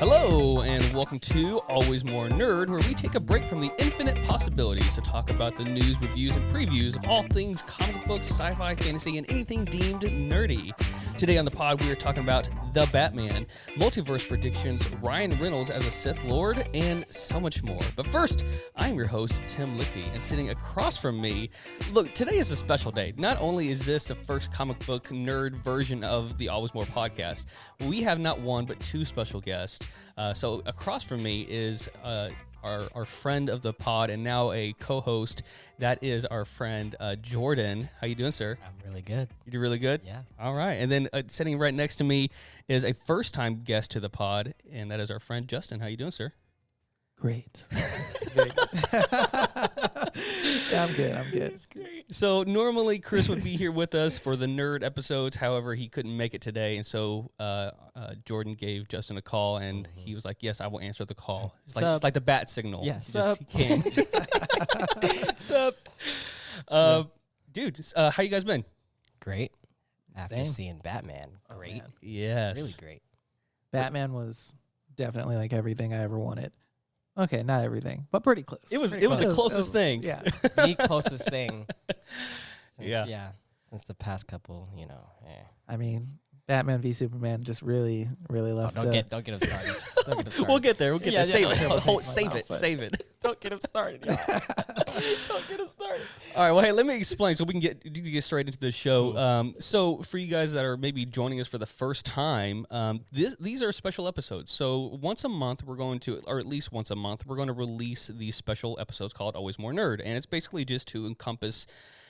Hello, and welcome to Always More Nerd, where we take a break from the infinite possibilities to talk about the news, reviews, and previews of all things comic books, sci-fi, fantasy, and anything deemed nerdy. Today on the pod, we are talking about The Batman, multiverse predictions, Ryan Reynolds as a Sith Lord, and so much more. But first, I'm your host, Tim Lichty, and sitting across from me, look, today is a special day. Not only is this the first comic book nerd version of the Always More podcast, we have not one, but two special guests. So across from me is our friend of the pod and now a co-host. That is our friend Jordan. How you doing, sir? I'm really good. You do really good? Yeah. All right. And then sitting right next to me is a first-time guest to the pod, and that is our friend Justin. How you doing, sir? Great. Very good. Yeah, I'm good. That's great. So normally Chris would be here with us for the nerd episodes. However, he couldn't make it today, and so Jordan gave Justin a call, and he was like, "Yes, I will answer the call." It's like the bat signal. Yes. He came. Sup? Dude, how you guys been? Great. After Same. seeing Batman, great. Man. Yes. Really great. Batman was definitely like everything I ever wanted. Okay, not everything, but pretty close. It was Pretty the close. closest thing. Yeah. The closest thing. Since, Yeah. Since the past couple, I mean, Batman v Superman just really left. Don't get him started. Don't get him started. We'll get there. We'll get there. Save it. Save it. Save it. Don't get him started. Don't get him started. All right. Well, hey, let me explain so we can get straight into the show. So for you guys that are maybe joining us for the first time, these are special episodes. So once a month, we're going to, or at least once a month, we're going to release these special episodes called Always More Nerd. And it's basically just to encompass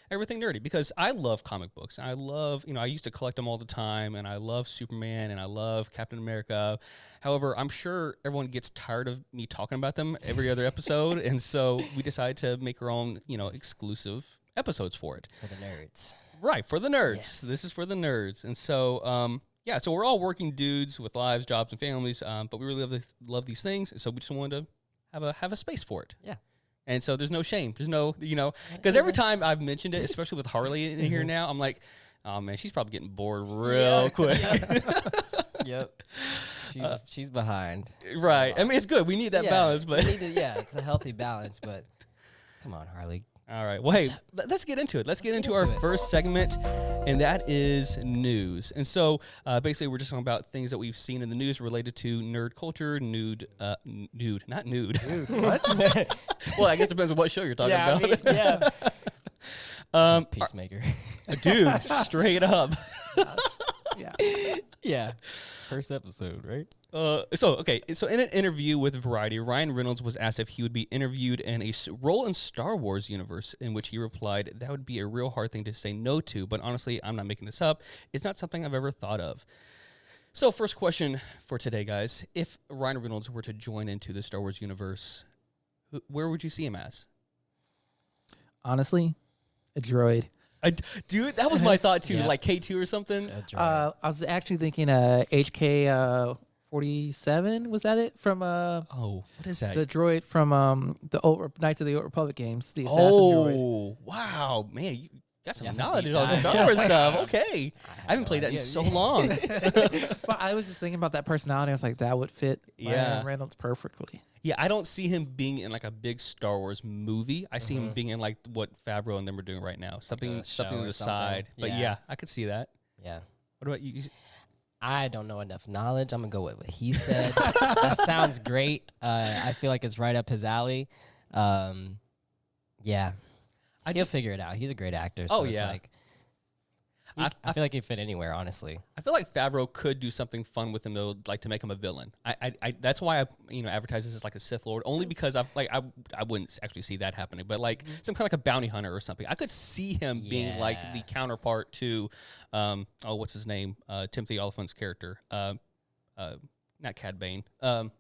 everything nerdy, because I love comic books. I love, I used to collect them all the time, and I love Superman, and I love Captain America. However, I'm sure everyone gets tired of me talking about them every other episode, and so we decided to make our own, exclusive episodes for it. For the nerds. Right, for the nerds. Yes. This is for the nerds. And so, so we're all working dudes with lives, jobs, and families, but we really love these things, and so we just wanted to have a space for it. Yeah. And so there's no shame. There's no, because every time I've mentioned it, especially with Harley in here now, I'm like, oh, man, she's probably getting bored real quick. Yep. She's behind. Right. I mean, it's good. We need that balance. But it's a healthy balance, but come on, Harley. All right. Well, hey, let's get into it. Let's get into our first segment, and that is news. And so basically we're just talking about things that we've seen in the news related to nerd culture, nude, not nude. Dude, what? Well, I guess it depends on what show you're talking about. Peacemaker. Dude, straight up. Yeah. Yeah. First episode, right? So in an interview with Variety, Ryan Reynolds was asked if he would be interviewed in a role in Star Wars universe, in which he replied, "That would be a real hard thing to say no to, but honestly, I'm not making this up. It's not something I've ever thought of." So first question for today, guys. If Ryan Reynolds were to join into the Star Wars universe, where would you see him as? Honestly, a droid. Dude, that was my thought too, Yeah. like K2 or something. I was actually thinking HK 47. Was that it from Oh, what is that? the droid from the old Knights of the Old Republic games? The assassin droid. Oh, wow, man, you got some Yes, knowledge deep on dive. Star Wars stuff. Okay, I haven't played that in idea. so long. But I was just thinking about that personality. I was like, that would fit Ryan Reynolds perfectly. Yeah, I don't see him being in like a big Star Wars movie. I see him being in like what Favreau and them are doing right now, something a show on or the something. side. But Yeah. yeah, I could see that. Yeah. What about you? I don't know enough knowledge. I'm going to go with what he said. That sounds great. I feel like it's right up his alley. Yeah. He'll figure it out. He's a great actor. So it's like, I feel like he'd fit anywhere, honestly. I feel like Favreau could do something fun with him though, like to make him a villain. I that's why I advertise this as like a Sith Lord, only because I wouldn't actually see that happening, but like some kind of like a bounty hunter or something. I could see him being like the counterpart to, what's his name? Timothy Oliphant's character, not Cad Bane. Vanth.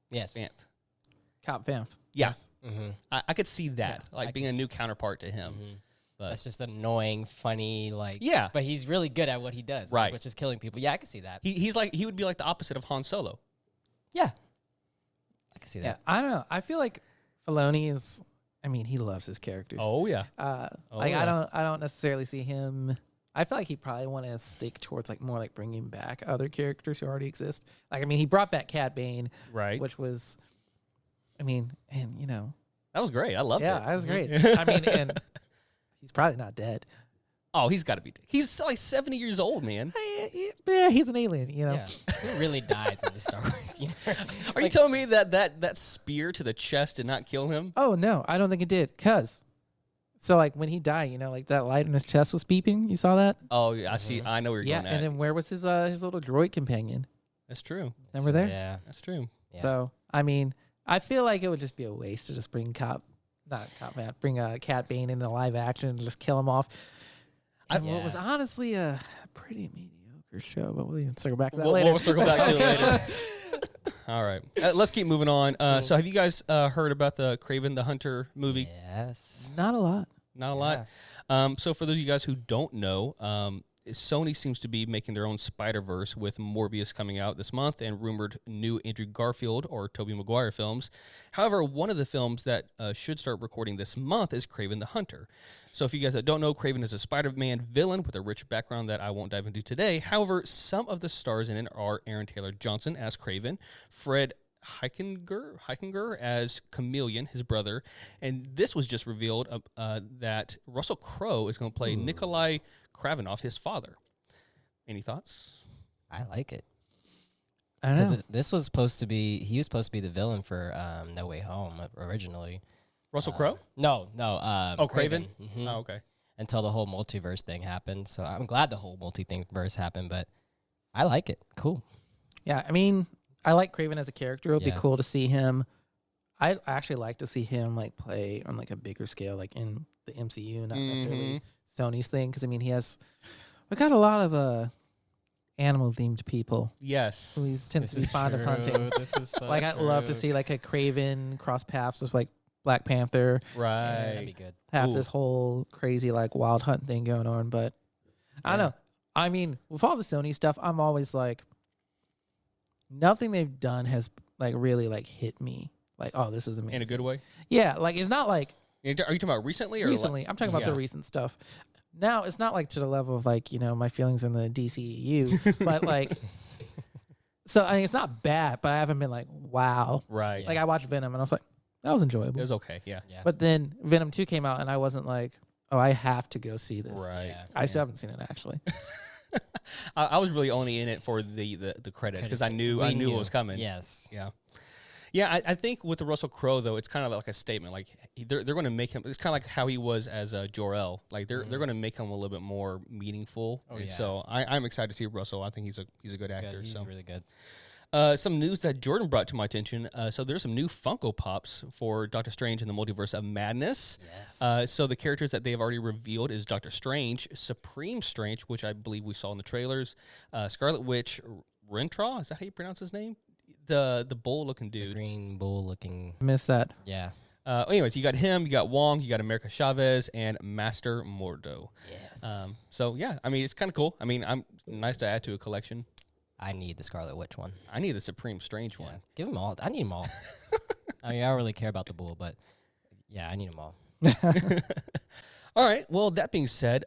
Yes. Vanth. Cop Vanth. Yes. Mm-hmm. I could see that, Yeah, like I being can a new counterpart to him. But That's just annoying, funny, like. Yeah. But he's really good at what he does. Right. Which is killing people. Yeah, I can see that. he would be like the opposite of Han Solo. Yeah. I can see Yeah, that. I don't know. I feel like Filoni is. I mean, he loves his characters. Oh yeah. I yeah. don't necessarily see him I feel like he probably want to stick towards like more like bringing back other characters who already exist. Like, I mean, he brought back Cat Bane, Right. which was, I mean, and That was great. I loved it. yeah, that was great. I mean, and he's probably not dead. Oh, he's got to be. He's like 70 years old, man. Yeah, he's an alien, Yeah. Who really dies in the Star Wars universe? Are you telling me that spear to the chest did not kill him? Oh no, I don't think it did. So like when he died, like that light in his chest was beeping. You saw that? Oh, yeah, I see. I know where you're Yeah, going at. and then where was his little droid companion? That's true. Remember there? Yeah. That's true. Yeah. So I mean, I feel like it would just be a waste to just bring Cat Bane into live action and just kill him off. And what was honestly a pretty mediocre show, but we can circle back to that later. We'll circle back to it later. All right. Let's keep moving on. So have you guys heard about the Kraven the Hunter movie? Yes. Not a lot. Not a lot. So for those of you guys who don't know, Sony seems to be making their own Spider-Verse with Morbius coming out this month and rumored new Andrew Garfield or Tobey Maguire films. However, one of the films that should start recording this month is Kraven the Hunter. So if you guys that don't know, Kraven is a Spider-Man villain with a rich background that I won't dive into today. However, some of the stars in it are Aaron Taylor Johnson as Kraven, Fred Heikinger as Chameleon, his brother, and this was just revealed that Russell Crowe is going to play Nikolai Kravinoff, his father. Any thoughts? I like it. I don't know. Because this was supposed to be, he was supposed to be the villain for No Way Home originally. Russell Crowe? No. Kraven? Mhm. Oh, okay. Until the whole multiverse thing happened. So I'm glad the whole multiverse happened, but I like it. Cool. Yeah, I mean, I like Kraven as a character. It would be Yeah. cool to see him. I actually like to see him like play on like a bigger scale, like in the MCU, not necessarily Sony's thing. Because I mean, we got a lot of animal themed people Yes. who he tends to be fond of hunting. This is so Like I'd love to see like a Kraven cross paths with like Black Panther, That'd be Right. good. have this whole crazy like wild hunt thing going on. But I don't know. I mean, with all the Sony stuff, I'm always like, nothing they've done has like really like hit me. Like, oh, this is amazing. In a good way? Yeah, like it's not like Are you talking about recently? Or recently. I'm talking about the Yeah. recent stuff. Now it's not like to the level of like my feelings in the DCEU, but like, so I mean, it's not bad, but I haven't been like, wow. Right. Like I watched Venom and I was like, that was enjoyable. It was okay. Yeah. Yeah. But then Venom 2 came out and I wasn't like, oh, I have to go see this. Right. Yeah. I still haven't seen it actually. I was really only in it for the credits because I knew it was coming. Yes. Yeah. Yeah, I think with the Russell Crowe though, it's kind of like a statement. Like they're going to make him. It's kind of like how he was as Jor-El. Like they're going to make him a little bit more meaningful. Oh, And yeah. So I'm excited to see Russell. I think he's a good actor. He's so really good. some news that Jordan brought to my attention. So there's some new Funko Pops for Doctor Strange in the Multiverse of Madness. Yes. So the characters that they have already revealed is Doctor Strange, Supreme Strange, which I believe we saw in the trailers, Scarlet Witch, Rentraw. Is that how you pronounce his name? The bull-looking The dude. green bull looking. Missed that. Yeah. Anyways, you got him, you got Wong, you got America Chavez, and Master Mordo. Yes. So yeah, I mean it's kind of cool. I mean, I'm nice to add to a collection. I need the Scarlet Witch one. I need the Supreme Strange Yeah. one. Give them all. I need them all. I mean, I don't really care about the bull, but yeah, I need them all. All right. Well, that being said,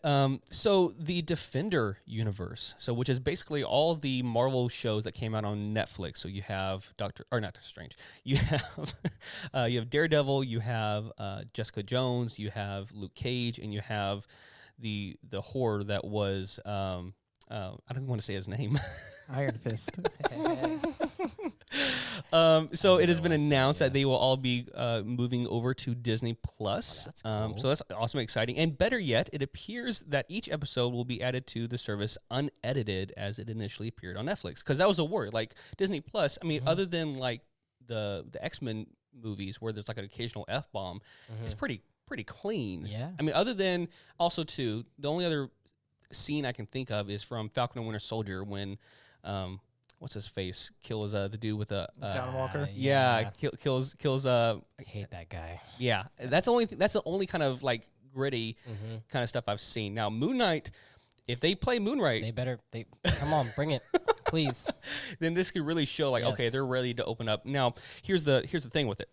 so the Defender universe, so which is basically all the Marvel shows that came out on Netflix. So you have not Doctor Strange. You have Daredevil. You have Jessica Jones. You have Luke Cage, and you have the horror that was I don't want to say his name. Iron Fist. So it has been announced that they will all be moving over to Disney Plus. that's cool. So that's awesome, exciting, and better yet, it appears that each episode will be added to the service unedited as it initially appeared on Netflix. Because that was a worry. Like Disney Plus, I mean, other than like the X-Men movies where there's like an occasional F-bomb, it's pretty clean. Yeah. I mean, other than also too, the only other scene I can think of is from Falcon and Winter Soldier when what's his face kills the dude with a John Walker. kills I hate that guy. yeah, that's the only kind of like gritty kind of stuff I've seen. Now Moon Knight, if they play Moon Knight, They come on, bring it, please. then this could really show like, Yes. okay, they're ready to open up. Now here's the thing with it.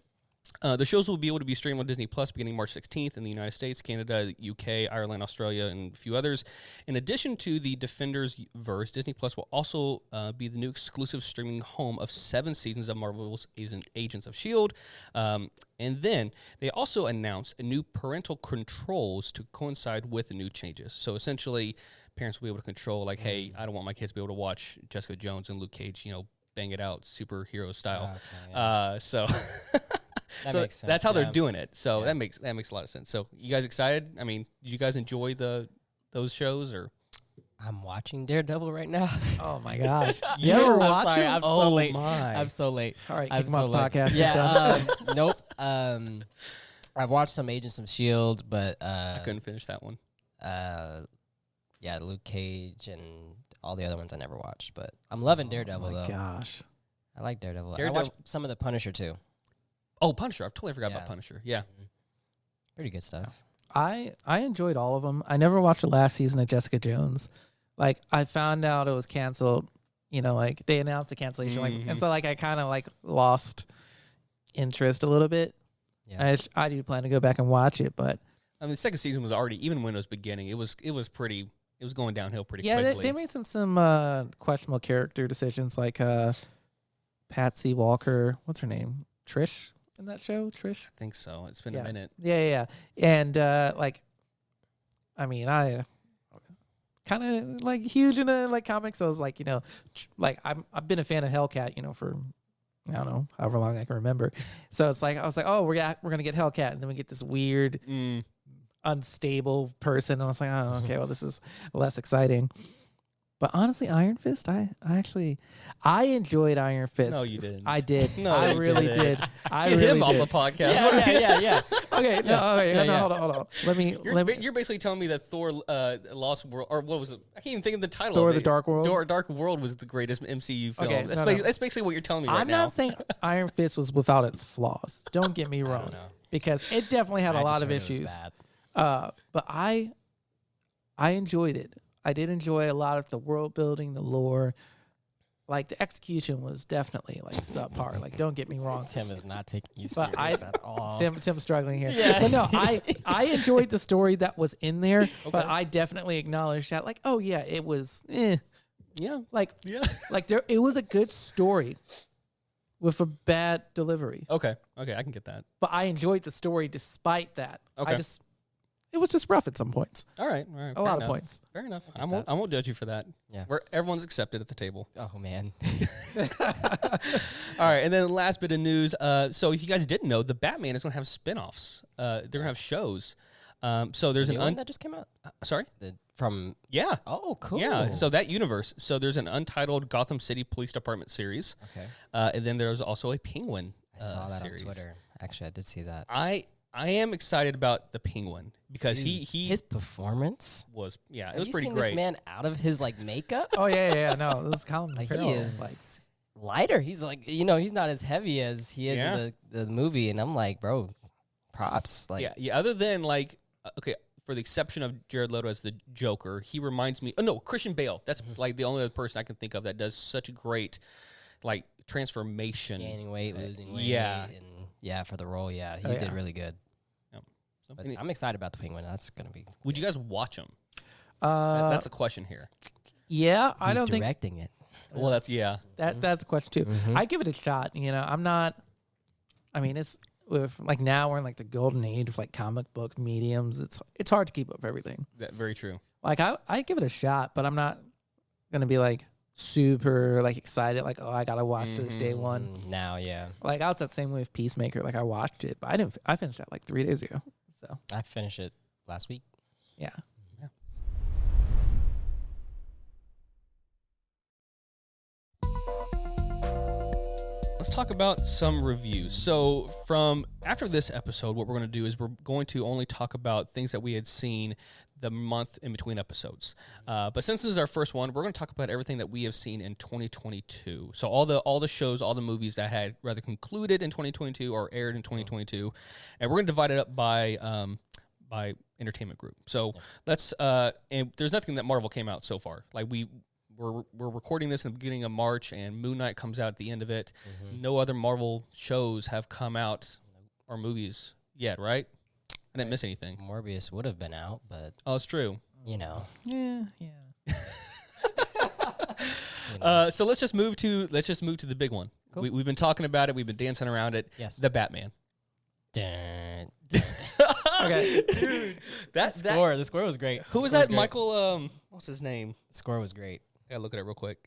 The shows will be able to be streamed on Disney Plus beginning March 16th in the United States, Canada, UK, Ireland, Australia, and a few others. In addition to the Defenders verse, Disney Plus will also be the new exclusive streaming home of 7 seasons of Marvel's Agents of S.H.I.E.L.D. And then they also announced new parental controls to coincide with the new changes. So essentially, parents will be able to control, like, hey, I don't want my kids to be able to watch Jessica Jones and Luke Cage, bang it out superhero style. Okay, yeah. So That so makes sense, that's how they're yeah. doing it. So Yeah. that makes a lot of sense. So you guys excited? I mean, did you guys enjoy those shows or? I'm watching Daredevil right now. Oh my gosh. You ever were watch sorry, it? I'm so Oh late. my. I'm so late. All right, I'm kick 'em off so late. podcast. Yeah. Nope. I've watched some Agents of S.H.I.E.L.D., but I couldn't finish that one. yeah, Luke Cage and all the other ones I never watched. But I'm loving Daredevil Oh my though. gosh. I like Daredevil. I Daredevil- watched some of the Punisher too. Oh, Punisher! I totally forgot Yeah. about Punisher. Yeah. Pretty good stuff. I enjoyed all of them. I never watched the last season of Jessica Jones. Like, I found out it was canceled. Like they announced the cancellation, and so like I kind of like lost interest a little bit. Yeah. I do plan to go back and watch it, but I mean, the second season was already, even when it was beginning, it was going downhill pretty yeah, quickly. they made some questionable character decisions, like Patsy Walker. What's her name? Trish in that show. Trish. I think so. It's been Yeah. a minute. Yeah. And like, I mean, I kind of like huge into like comics. So I was like, like I've been a fan of Hellcat, for I don't know however long I can remember. So it's like I was like, oh, we're gonna get Hellcat, and then we get this weird, unstable person. And I was like, oh, okay, well, this is less exciting. But honestly, Iron Fist, I enjoyed Iron Fist. No, you didn't. I did. No, I you really didn't. did. I Get really him off did. the podcast. Yeah. Okay, no, okay, Yeah, no, yeah. hold on. Let me. You're basically telling me that Thor Lost World, or what was it? I can't even think of the title. Thor: of The it. Dark World? Dark World was the greatest MCU film. Okay, that's, no. that's basically what you're telling me right I'm now. not saying Iron Fist was without its flaws. Don't get me wrong, know. because it definitely had a I lot just of heard it was issues. bad. But I enjoyed it. I did enjoy a lot of the world building, the lore. Like, the execution was definitely like subpar. Like, don't get me wrong. Tim is not taking you But serious at all. Tim's struggling here. Yeah. But no, I enjoyed the story that was in there, but Okay. I definitely acknowledged that, like, oh yeah, it was Yeah. like Yeah. like it was a good story with a bad delivery. Okay. I can get that. But I enjoyed the story despite that. Okay. It was just rough at some points. All right. A fair lot enough. of points. Fair enough. get I won't judge you for that. Yeah. Everyone's accepted at the table. Oh man. All right, and then the last bit of news. So if you guys didn't know, the Batman is going to have spin-offs. They're going to have shows. So there's The an new one that just came out. sorry. Yeah. Oh, cool. Yeah, so that universe. So there's an Untitled Gotham City Police Department series, Okay. and then there's also a Penguin I saw that series. on Twitter. Actually, I did see that. I am excited about the Penguin because he his performance. was it Have was you pretty seen great. this man out of his makeup? Oh yeah. No, this is Colin Like Farrell. he is lighter. He's like he's not as heavy as he is Yeah. in the movie, and I'm like, bro, props. Like Yeah. Other than like, okay, for the exception of Jared Leto as the Joker, he reminds me. Oh no, Christian Bale. That's like the only other person I can think of that does such a great like transformation. gaining weight, losing weight. yeah. And yeah, for the role, he Oh, did yeah. really good. So, But I'm excited about the Penguin. That's gonna be. would you guys watch him? That's That's the question here. yeah. I Who's don't think directing it. Well, that's that's a question too. Mhm. I give it a shot. I'm not. I mean, it's with like now we're in like the golden age of like comic book mediums. It's hard to keep up with everything. very true. Like I give it a shot, but I'm not gonna be like super like excited. Like, oh, I gotta watch this day one. Now, yeah, Like I was that same way with Peacemaker. Like I watched it, but I didn't. I finished that like 3 days ago. So I finished it last week. yeah. Let's talk about some reviews. So from after this episode, what we're going to do is we're going to only talk about things that we had seen the month in between episodes. But since this is our first one, we're going to talk about everything that we have seen in 2022. So all the shows, all the movies that had rather concluded in 2022 or aired in 2022, and we're going to divide it up by entertainment group. So let's and there's nothing that Marvel came out so far. Like we're recording this in the beginning of March, and Moon Knight comes out at the end of it. No other Marvel shows have come out or movies yet, right? I didn't miss anything. Morbius would have been out, but Oh, it's true. you know. Yeah. So let's just move to the big one. Cool. We've been talking about it. We've been dancing around it. Yes. The Batman. Dun. Okay, dude. The score was great. Who was that? Michael. What's his name? The score was great. I gotta look at it real quick.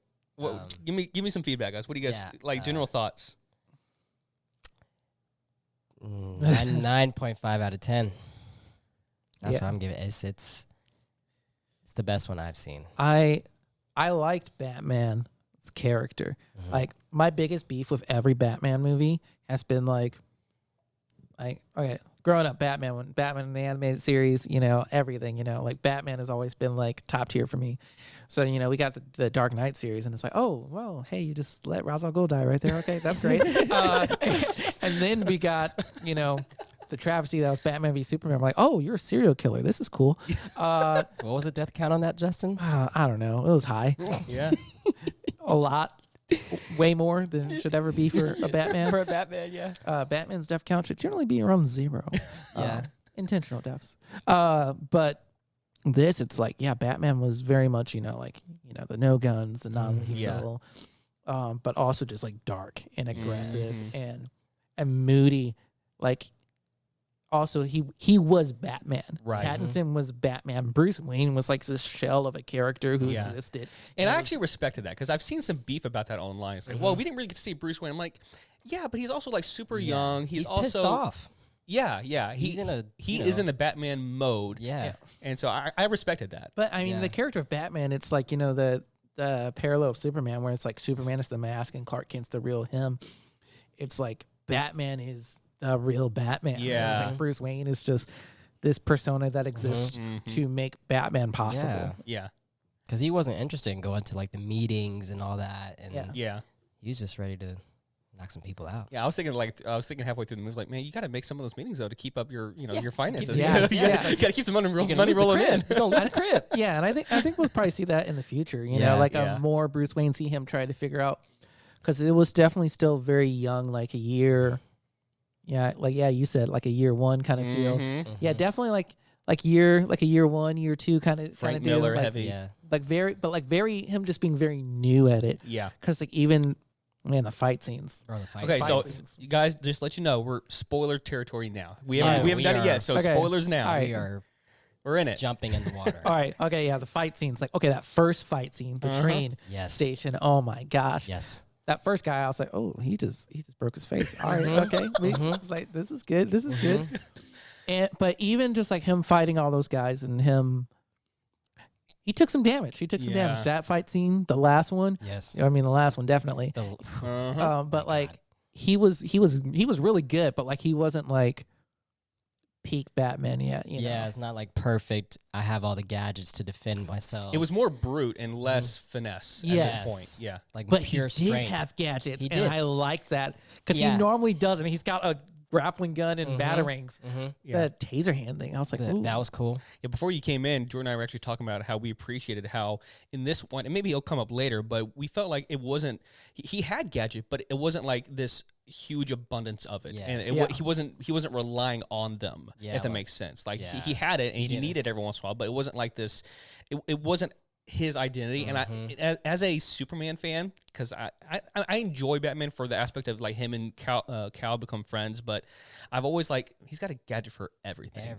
Give me some feedback, guys. What do you guys general thoughts? 9.5 out of 10. That's Yeah. what I'm giving it. It's the best one I've seen. I liked Batman's character. Mhm. Like my biggest beef with every Batman movie has been like okay, growing up Batman in the animated series, everything, like Batman has always been like top tier for me. So, we got the Dark Knight series and it's like, oh, well, hey, you just let Ra's al Ghul die right there. Okay, that's great. And then we got, the travesty that was Batman v Superman. I'm like, oh, you're a serial killer. This is cool. What was the death count on that, Justin? I don't know. It was high. Yeah. A lot. Way more than should ever be for a Batman. For a Batman, yeah. Batman's death count should generally be around 0. Yeah. Intentional deaths. But this, it's like, yeah, Batman was very much, the no guns, the non-lethal, but also just like dark and aggressive and moody. Like, also, he was Batman. Right. Pattinson was Batman. Bruce Wayne was like this shell of a character who existed. And I actually respected that because I've seen some beef about that online. It's like, well, we didn't really get to see Bruce Wayne. I'm like, yeah, but he's also like super young. He's also pissed off. Yeah. He is in the Batman mode. Yeah. And so I respected that. But I mean, the character of Batman, it's like, the parallel of Superman, where it's like Superman is the mask and Clark Kent's the real him. It's like Batman is the real Batman. Yeah. It's like Bruce Wayne is just this persona that exists to make Batman possible. Yeah. Because he wasn't interested in going to like the meetings and all that. And Yeah. he was just ready to knock some people out. Yeah, I was thinking halfway through the movie, like, man, you got to make some of those meetings though to keep up your finances. Yeah. You got to keep the money rolling in. You're gonna lose the crib. Yeah, and I think we'll probably see that in the future. A more Bruce Wayne, see him try to figure out, because it was definitely still very young, like a year. Yeah, you said like a year one kind of feel. Yeah, definitely like a year 1, year 2 kind of Frank deal. Miller Like, heavy. Yeah. very him just being very new at it. Yeah. Because like even the fight scenes. Or the fight Okay, so scenes. you guys, just let you know, we're spoiler territory now. We Yeah, haven't we done it are. yet, so Okay. spoilers now. All right. We are We're in it. jumping in the water. All right, okay, yeah, the fight scenes. Like, okay, that first fight scene, the train Yes. station. Oh my gosh. Yes. That first guy, I was like, oh, he just broke his face. All right, okay. It's like, this is good. This is good. But even just like him fighting all those guys and him, he took some damage. That fight scene, the last one. Yes. The last one definitely. But like he was really good, but like he wasn't like peak Batman yet. Yeah, it's not like perfect. I have all the gadgets to defend myself. It was more brute and less finesse at Yes. this point. Yeah. like But pure he did strength. have gadgets, He and did. I like that because Yeah. he normally doesn't. He's got a grappling gun and batarangs. Yeah. The taser hand thing, I was like, ooh. That was cool. Yeah, before you came in, Jordan and I were actually talking about how we appreciated how in this one, and maybe it'll come up later, but we felt like it wasn't, he had gadget, but it wasn't like this huge abundance of it. Yes. And he wasn't relying on them, Yeah, if that like- makes sense. Like yeah. he had it and he didn't. needed it every once in a while, but it wasn't like this, it wasn't his identity. And as a Superman fan, because I enjoy Batman for the aspect of like him and Cal become friends, but I've always like, he's got a gadget for everything.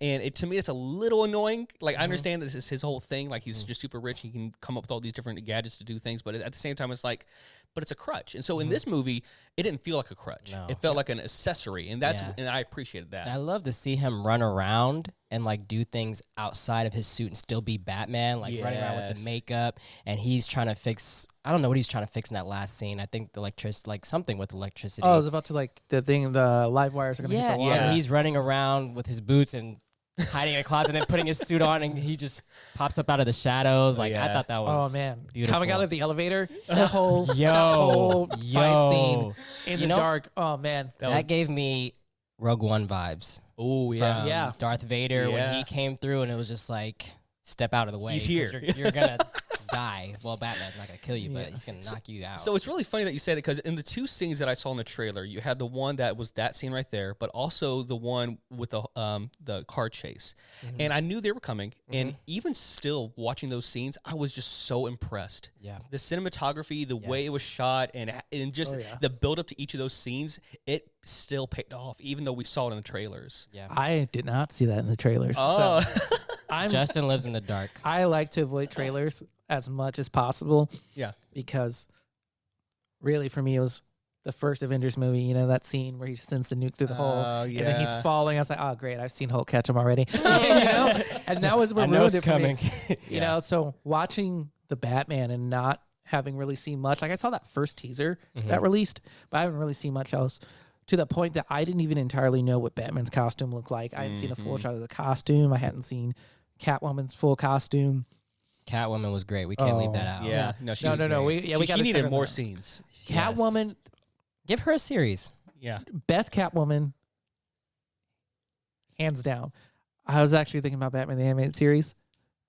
And to me, it's a little annoying. Like I understand this is his whole thing. Like he's just super rich. He can come up with all these different gadgets to do things, but at the same time, it's like, but it's a crutch. And so in this movie, it didn't feel like a crutch. No. It felt like an accessory, and that's Yeah. and I appreciated that. I love to see him run around and like do things outside of his suit and still be Batman, like running around with Yes. the makeup. And he's trying to fix, I don't know what he's trying to fix in that last scene. I think the like something with electricity. Oh, I was about to like the live wires are gonna hit yeah, the water. yeah. He's running around with his boots and hiding in a closet and then putting his suit on, and he just pops up out of the shadows. Like I thought that was Oh man, beautiful. coming out of the elevator, that whole Yo, fight scene in You the know- dark. Oh man, that gave me Rogue One vibes. Oh yeah. From Darth Vader when Yeah. he came through, and it was just like, step out of the way. He's 'cause here. You're gonna die. Well, Batman's not gonna kill you, but he's gonna knock you out. So it's really funny that you said it, because in the two scenes that I saw in the trailer, you had the one that was that scene right there, but also the one with the car chase. And I knew they were coming, and even still watching those scenes, I was just so impressed. Yeah. The cinematography, the way it was shot, and just the build up to each of those scenes, it still paid off, even though we saw it in the trailers. Yeah. I did not see that in the trailers. Oh. So Justin lives in the dark. I like to avoid trailers as much as possible. Yeah. Because really, for me, it was the first Avengers movie. You know, that scene where he sends the nuke through the hole, and then he's falling. I was like, oh, great, I've seen Hulk catch him already. You know, and that was what ruined it for me. You know, so watching the Batman and not having really seen much. Like, I saw that first teaser that released, but I haven't really seen much else. To the point that I didn't even entirely know what Batman's costume looked like. I hadn't seen a full shot of the costume. I hadn't seen Catwoman's full costume. Catwoman was great. We can't leave that out. Yeah. No, she was no. great. We she needed more scenes. Catwoman. Give her a series. Yeah. Best Catwoman, hands down. I was actually thinking about Batman the Animated Series.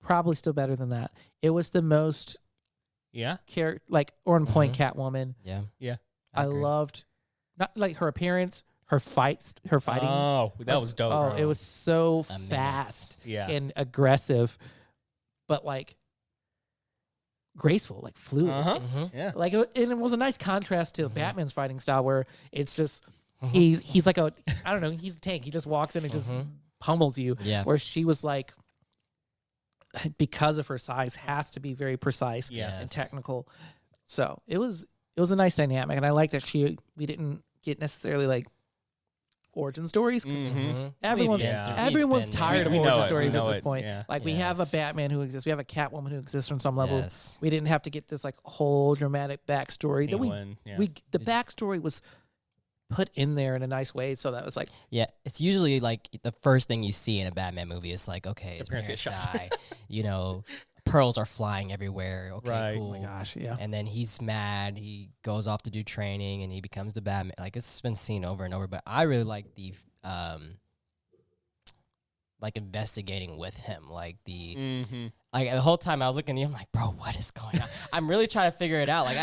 Probably still better than that. It was the most on point Catwoman. Yeah. Yeah. I loved not like her appearance, her fighting. Oh, that was dope. Oh, it was so fast and aggressive, but like graceful, like fluid. Yeah. Like, and it was a nice contrast to Batman's fighting style, where it's just he's like I don't know, he's a tank. He just walks in and just pummels you. Yeah. Where she was like, because of her size, has to be very precise and technical. So it was a nice dynamic, and I like that we didn't get necessarily like origin stories, because everyone's tired of origin stories at this point. Yeah. Like, we have a Batman who exists, we have a Catwoman who exists on some level. We didn't have to get this like whole dramatic backstory. The backstory was put in there in a nice way, so that was like, it's usually like the first thing you see in a Batman movie is like, okay, his parents get shot. die, you know, pearls are flying everywhere. Okay, cool. Oh my gosh, yeah. And then he's mad. He goes off to do training, and he becomes the Batman. Like, it's been seen over and over. But I really like the like investigating with him, like like the whole time I was looking at him, I'm like, bro, what is going on? I'm really trying to figure it out. Like,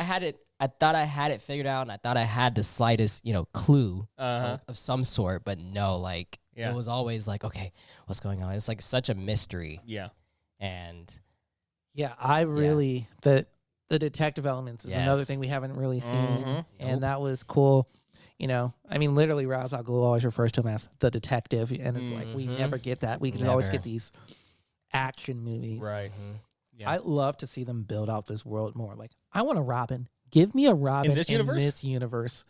I thought I had it figured out, and I thought I had the slightest, clue of some sort, but no, like it was always like, okay, what's going on? It's like such a mystery. Yeah. And I really the detective elements is another thing we haven't really seen, and that was cool. You know, I mean, literally, Ra's al Ghul always refers to him as the detective, and it's like we never get that. We can always get these action movies, right? Yeah. I love to see them build out this world more. Like, I want a Robin. Give me a Robin in this universe.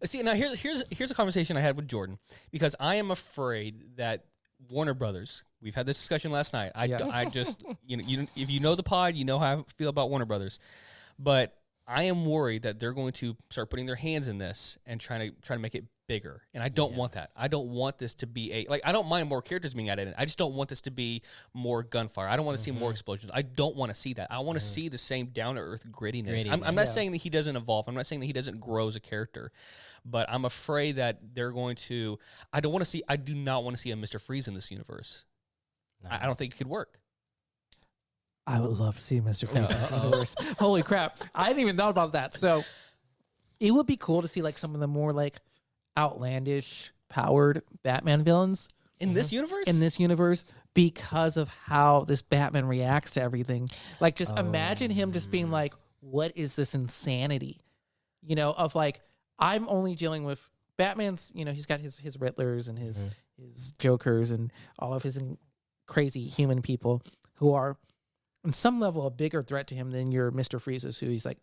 See, now here's a conversation I had with Jordan, because I am afraid that Warner Brothers. We've had this discussion last night. I just if you know the pod, you know how I feel about Warner Brothers, but I am worried that they're going to start putting their hands in this and trying to make it bigger, and I don't want that. I don't want this to be I don't mind more characters being added in. I just don't want this to be more gunfire. I don't want to see more explosions. I don't want to see that. I want to see the same down-to-earth grittiness. I'm not saying that he doesn't evolve. I'm not saying that he doesn't grow as a character, but I'm afraid that they're going to. I do not want to see a Mr. Freeze in this universe. No. I don't think it could work. I would love to see Mr. Freeze in this universe. Holy crap. I hadn't even thought about that. So it would be cool to see like some of the more like outlandish powered Batman villains in this universe? In this universe, because of how this Batman reacts to everything. Like, just imagine him just being like, what is this insanity? You know, of like, I'm only dealing with Batman's, he's got his Riddlers and his Jokers and all of his crazy human people who are on some level a bigger threat to him than your Mr. Freezes, who he's like,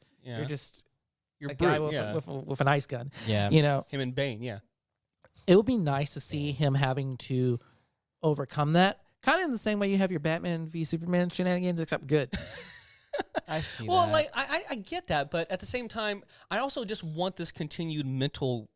you're a guy with an ice gun. Yeah. Him and Bane, yeah. It would be nice to see him having to overcome that. Kind of in the same way you have your Batman v Superman shenanigans, except good. I see that. Well, like, I get that, but at the same time, I also just want this continued mental...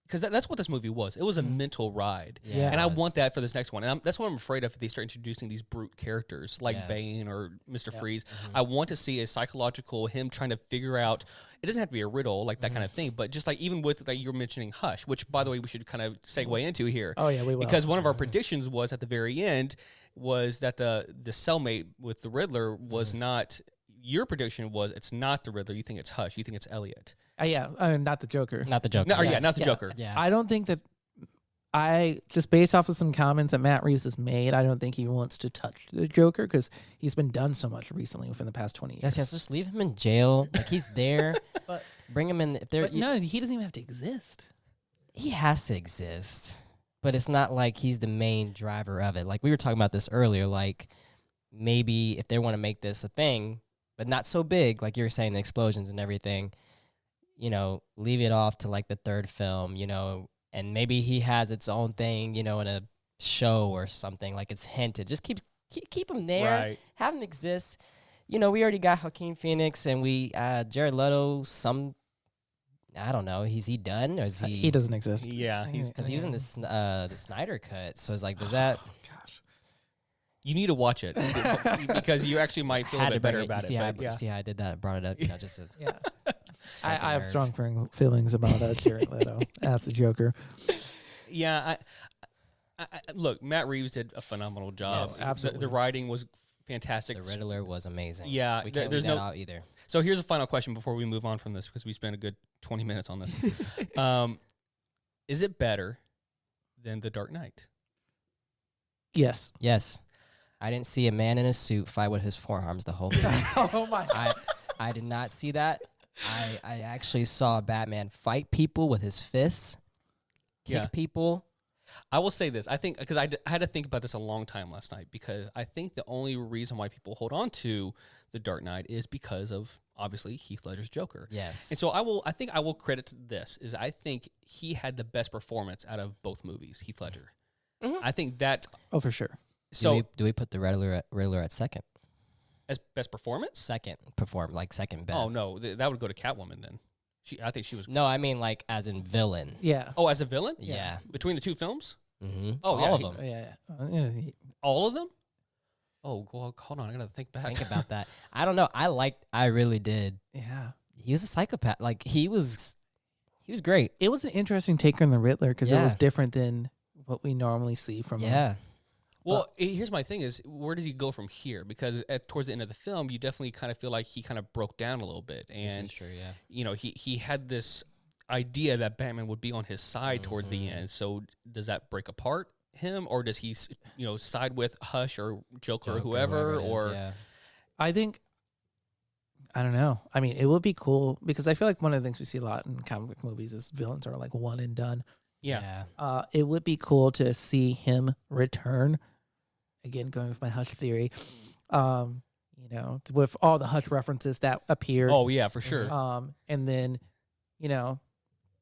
Because that's what this movie was. It was a mental ride. Yeah. And I want that for this next one. And that's what I'm afraid of if they start introducing these brute characters like Bane or Mr. Freeze. I want to see a psychological, him trying to figure out, it doesn't have to be a riddle, like that kind of thing, but just like even with, like you were mentioning Hush, which, by the way, we should kind of segue into here. Oh, yeah, we will. Because one of our predictions was at the very end was that the cellmate with the Riddler was not... your prediction was it's not the Riddler. You think it's Hush. You think it's Elliot. Not the Joker. Not the Joker. No, not the Joker. Yeah. I don't think that. Just based off of some comments that Matt Reeves has made, I don't think he wants to touch the Joker because he's been done so much recently within the past 20 years. Yes, just leave him in jail. Like, he's there. But bring him in. If they're, no, he doesn't even have to exist. he has to exist, but it's not like he's the main driver of it. Like, we were talking about this earlier. Like, maybe if they want to make this a thing, but not so big, like you were saying, the explosions and everything, leave it off to like the third film, and maybe he has its own thing, in a show or something, like it's hinted. Just keep him there, Right. have him exist. We already got Joaquin Phoenix, and we Jared Leto. I don't know. Is he done, or is he? He doesn't exist. Yeah, he's Because he was in the Snyder cut, so it's like, does that? Gosh. You need to watch it because you actually might feel a bit better about it. See how I did that? I brought it up, just to Yeah. strike a I have nerve. strong feelings about Jared Leto as the Joker. Yeah, I look, Matt Reeves did a phenomenal job. Yes, absolutely. The writing was fantastic. The Riddler was amazing. Yeah, we can't there's leave that no- out either. So here's a final question before we move on from this because we spent a good 20 minutes on this. Is it better than The Dark Knight? Yes. Yes, I didn't see a man in a suit fight with his forearms the whole movie. Oh my. I did not see that. I actually saw Batman fight people with his fists, kick Yeah. people. I will say this. I think because I had to think about this a long time last night because I think the only reason why people hold on to The Dark Knight is because of obviously Heath Ledger's Joker. Yes. And so I think I will credit this is I think he had the best performance out of both movies, Heath Ledger. Mhm. I think that Oh, for sure. so do we put the Riddler at second? as best performance? Second second best. Oh no, that would go to Catwoman then. I think she was. No, I mean like as in villain. Yeah. Oh, as a villain? Yeah. Between the two films, Mm-hmm. Oh, yeah, all he- of them. Yeah. all of them. Oh, well, hold on, I gotta think back. Think about that. I don't know. I really did. Yeah. He was a psychopath. Like he was great. It was an interesting take on the Riddler because it Yeah. was different than what we normally see from him. Yeah. Well, here's my thing: is where does he go from here? Because towards the end of the film, you definitely kind of feel like he kind of broke down a little bit, This and is true. Yeah. he had this idea that Batman would be on his side towards the Mhm. end. So does that break apart him, or does he side with Hush or Joker or whoever? it is, Or yeah. I think, I don't know. I mean, it would be cool because I feel like one of the things we see a lot in comic book movies is villains are like one and done. yeah. It would be cool to see him return. Again, going with my Hush theory, with all the Hush references that appeared. Oh yeah, for sure. And then,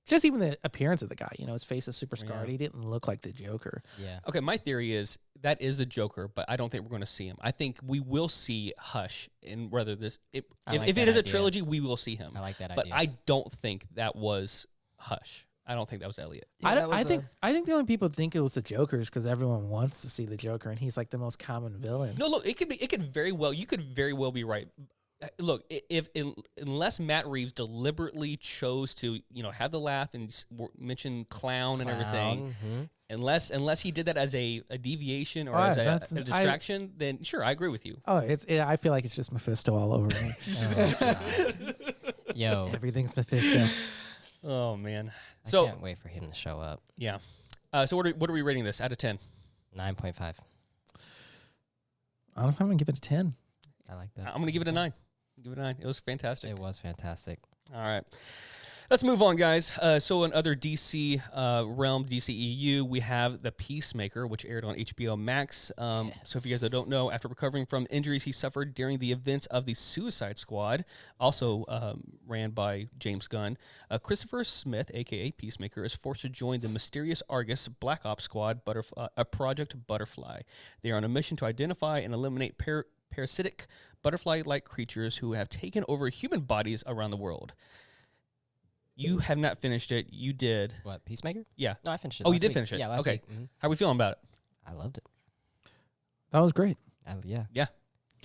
just even the appearance of the guy, his face is super scarred. Yeah. He didn't look like the Joker. Yeah. Okay, my theory is that is the Joker, but I don't think we're going to see him. I think we will see Hush, and whether I like if that it is a idea. trilogy, we will see him. I like that But idea. I don't think that was Hush. I don't think that was Elliot. I think the only people think it was the Joker is because everyone wants to see the Joker, and he's like the most common villain. No, look, you could very well be right. Look, unless Matt Reeves deliberately chose to, have the laugh and mention clown and everything, Mhm. unless he did that as a deviation or Oh, as that's- a distraction, then sure, I agree with you. Oh, I feel like it's just Mephisto all over me. Oh, God. Yo, Everything's Mephisto. Oh man. I So can't wait for him to show up. yeah. So what are we rating this out of 10? 9.5. Honestly, I'm gonna give it a 10. I like that. I'm gonna give it a 9. Give it a 9. It was fantastic. It was fantastic. All right. Let's move on, guys. So in other DC realm, DCEU, we have The Peacemaker, which aired on HBO Max. So if you guys don't know, after recovering from injuries he suffered during the events of the Suicide Squad, also ran by James Gunn, Christopher Smith, a.k.a. Peacemaker, is forced to join the mysterious Argus Black Ops Squad, Project Butterfly. They are on a mission to identify and eliminate parasitic butterfly-like creatures who have taken over human bodies around the world. You have not finished it. You did. What, Peacemaker? Yeah. No, I finished it. Oh, you last did week. finish it. Yeah, last Okay. week. Mhm. How are we feeling about it? I loved it. That was great. Yeah. Yeah.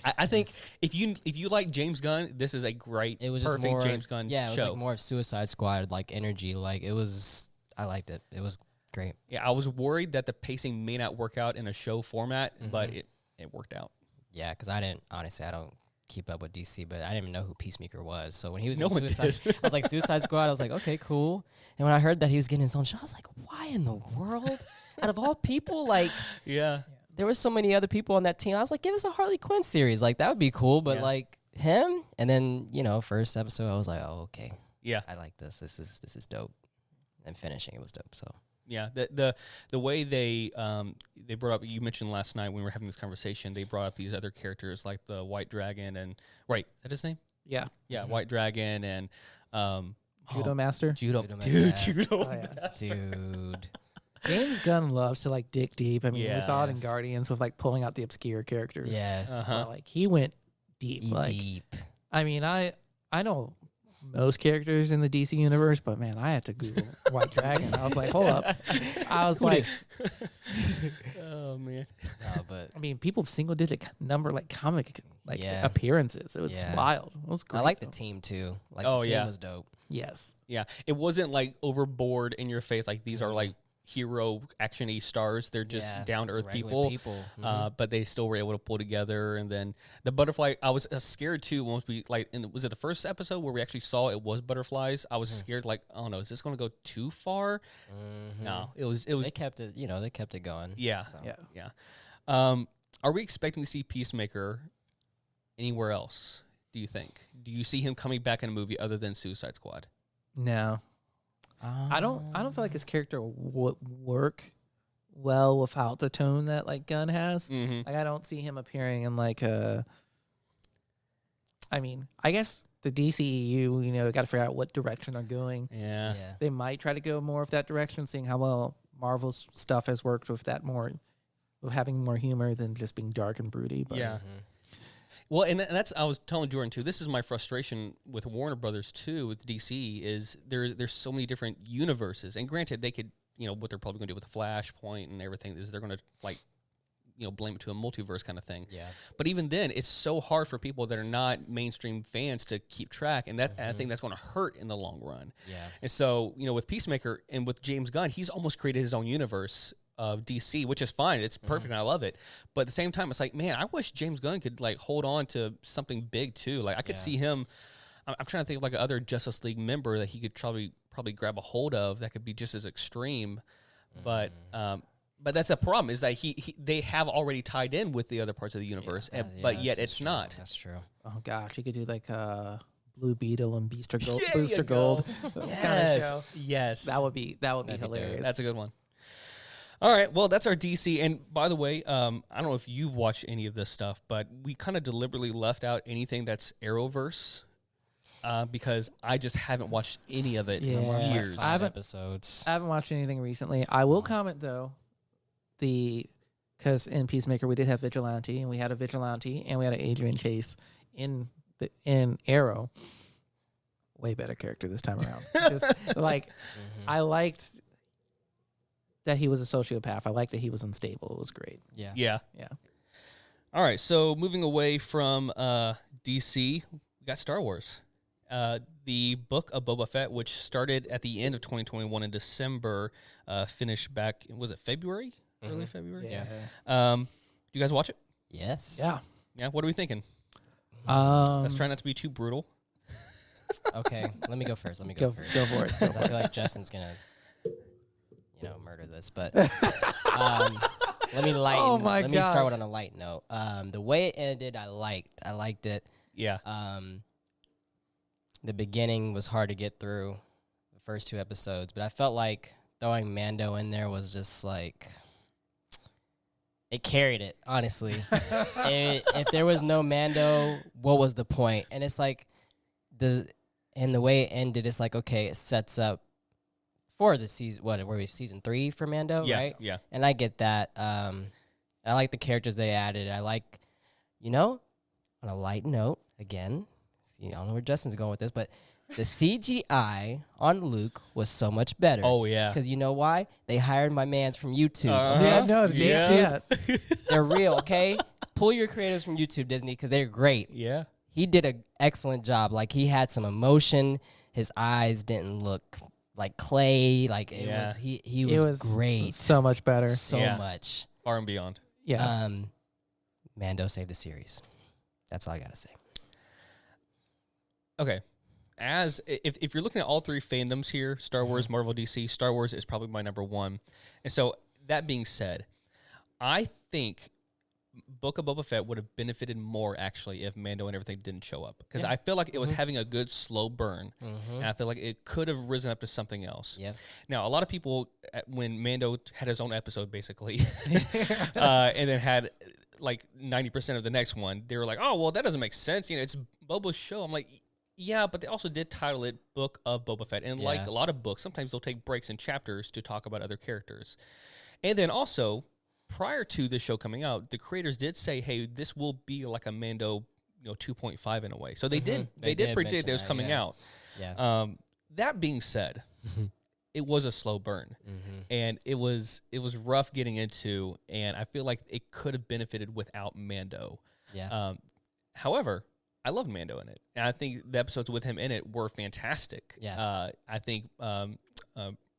I think if you like James Gunn, this is a great, It was just perfect more James Gunn Yeah, it was show. like more of Suicide Squad like energy. Like it was. I liked it. It was great. Yeah, I was worried that the pacing may not work out in a show format, but it worked out. Yeah, because I don't keep up with DC, but I didn't even know who Peacemaker was. So when he was No in one Suicide, did. I was like Suicide Squad. I was like, okay, cool. And when I heard that he was getting his own show, I was like, why in the world? Out of all people, like Yeah. there were so many other people on that team. I was like, give us a Harley Quinn series, like that would be cool. But Yeah. like him, and then first episode, I was like, oh okay, Yeah. I like this. This is dope. And finishing it was dope. So Yeah, the way they brought up, you mentioned last night when we were having this conversation, they brought up these other characters like the White Dragon and is that his name? Yeah. Yeah, White Dragon and Judo Master. Judo, Judo dude, Master. Judo. Oh, yeah. Master. dude, James Gunn loves to like dig deep. I mean, we saw it in Yes. Guardians with like pulling out the obscure characters. yes, Uh-huh. Like he went deep. Like deep. I mean, I know most characters in the DC universe, but man, I had to Google White Dragon. I was like, hold up. I was like, Oh man. No, but I mean, people single digit number like comic like Yeah. appearances. It was Yeah. wild. It was great. I like the though. team too. Like Oh, the team yeah. was dope. Yes. Yeah, it wasn't like overboard in your face like these are like hero action-y stars. They're just Yeah, down to earth regular people. Mhm. But they still were able to pull together. And then the butterfly, I was scared too once we was it the first episode where we actually saw it was butterflies? I was scared like, oh no, is this going to go too far? Mhm. No, it was They kept it. They kept it going. yeah, So. Yeah. yeah. Are we expecting to see Peacemaker anywhere else? Do you think? Do you see him coming back in a movie other than Suicide Squad? No. I don't feel like his character would work well without the tone that like Gunn has. Mm-hmm. Like I don't see him appearing in like a. I mean, I guess the DCEU, got to figure out what direction they're going. Yeah. Yeah. They might try to go more of that direction, seeing how well Marvel's stuff has worked with that more, with having more humor than just being dark and broody. But Yeah. Mhm. Well, and that's I was telling Jordan too. This is my frustration with Warner Brothers too, with DC is there's so many different universes. And granted, they could what they're probably going to do with the Flashpoint and everything is they're going to like blame it to a multiverse kind of thing. Yeah. But even then, it's so hard for people that are not mainstream fans to keep track, and I think that's going to hurt in the long run. Yeah. And so with Peacemaker and with James Gunn, he's almost created his own universe of DC, which is fine. It's perfect, and I love it. But at the same time, it's like, man, I wish James Gunn could like hold on to something big too. Like I could see him. I'm trying to think of like another Justice League member that he could probably grab a hold of that could be just as extreme. But that's a problem is that they have already tied in with the other parts of the universe, but yet it's not. That's true. oh gosh, he could do like Blue Beetle and Booster Gold. There you Booster go. Gold kind of show. Yes. That would be That'd be hilarious. That's a good one. All right, well, that's our DC. And by the way, I don't know if you've watched any of this stuff, but we kind of deliberately left out anything that's Arrowverse because I just haven't watched any of it Yeah. in years. I haven't- Episodes. I haven't watched anything recently. I will comment though, because in Peacemaker we did have Vigilante, and we had a Vigilante, and we had an Adrian Chase in Arrow. Way better character this time around. Just like I liked that he was a sociopath. I liked that he was unstable. It was great. Yeah. Yeah. Yeah. All right, so moving away from DC, we got Star Wars. The book of Boba Fett, which started at the end of 2021 in December, finished back, was it February? Early February? Yeah. Do you guys watch it? Yes. Yeah. Yeah, what are we thinking? Um, Let's try not to be too brutal. Okay. Let me go first. Let me go first. go for it. 'Cause I feel like Justin's gonna, murder this. But let me lighten. Oh my let me start gosh. with on a light note. The way it ended, I liked it. Yeah. The beginning was hard to get through, the first 2 episodes, but I felt like throwing Mando in there was just like it carried it. Honestly, if there was no Mando, what was the point? And it's like the way it ended, it's like okay, it sets up for the season. What were we season 3 for Mando? Yeah. Right? Yeah. And I get that. I like the characters they added. I like, on a light note, again, I don't know where Justin's going with this, but the CGI on Luke was so much better. Oh, yeah. Because you know why? They hired my mans from YouTube. Uh-huh. Okay? Yeah, no, Yeah. They're real, okay? Pull your creators from YouTube, Disney, because they're great. Yeah. He did an excellent job. Like, he had some emotion. His eyes didn't look like clay. Like, it Yeah. was, he was great. So much better. So Yeah. much. Far and beyond. Yeah. Mando saved the series. That's all I gotta say. okay. As if you're looking at all three fandoms here, Star Wars, Marvel, DC, Star Wars is probably my number one. And so that being said, I think Book of Boba Fett would have benefited more actually if Mando and everything didn't show up, because I feel like it was having a good slow burn, and I feel like it could have risen up to something else. Yeah. Now a lot of people, when Mando had his own episode basically, and then had like 90% of the next one, they were like, "Oh well, that doesn't make sense. You know, it's Boba's show." I'm like, yeah, but they also did title it Book of Boba Fett, and like a lot of books, sometimes they'll take breaks in chapters to talk about other characters, and then also. Prior to the show coming out, the creators did say, "Hey, this will be like a Mando, 2.5 in a was so they did. They did predict that it was coming out. Yeah. That being said, it was a slow burn, and it was rough getting into, and I feel like it could have benefited without Mando. Yeah. However, I love Mando in it, and I think the episodes with him in it were fantastic. Yeah. I think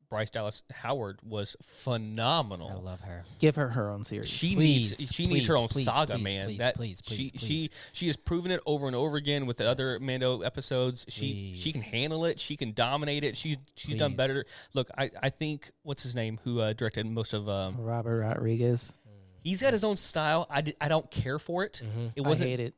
Bryce Dallas Howard was phenomenal. I love her. Give her her own series. She needs her own saga, man. Please. She has proven it over and over again with the other Mando episodes. She can handle it. She can dominate it. She's done better. Look, I think what's his name who directed most of Robert Rodriguez. He's got his own style. I don't care for it. It wasn't. I hate it.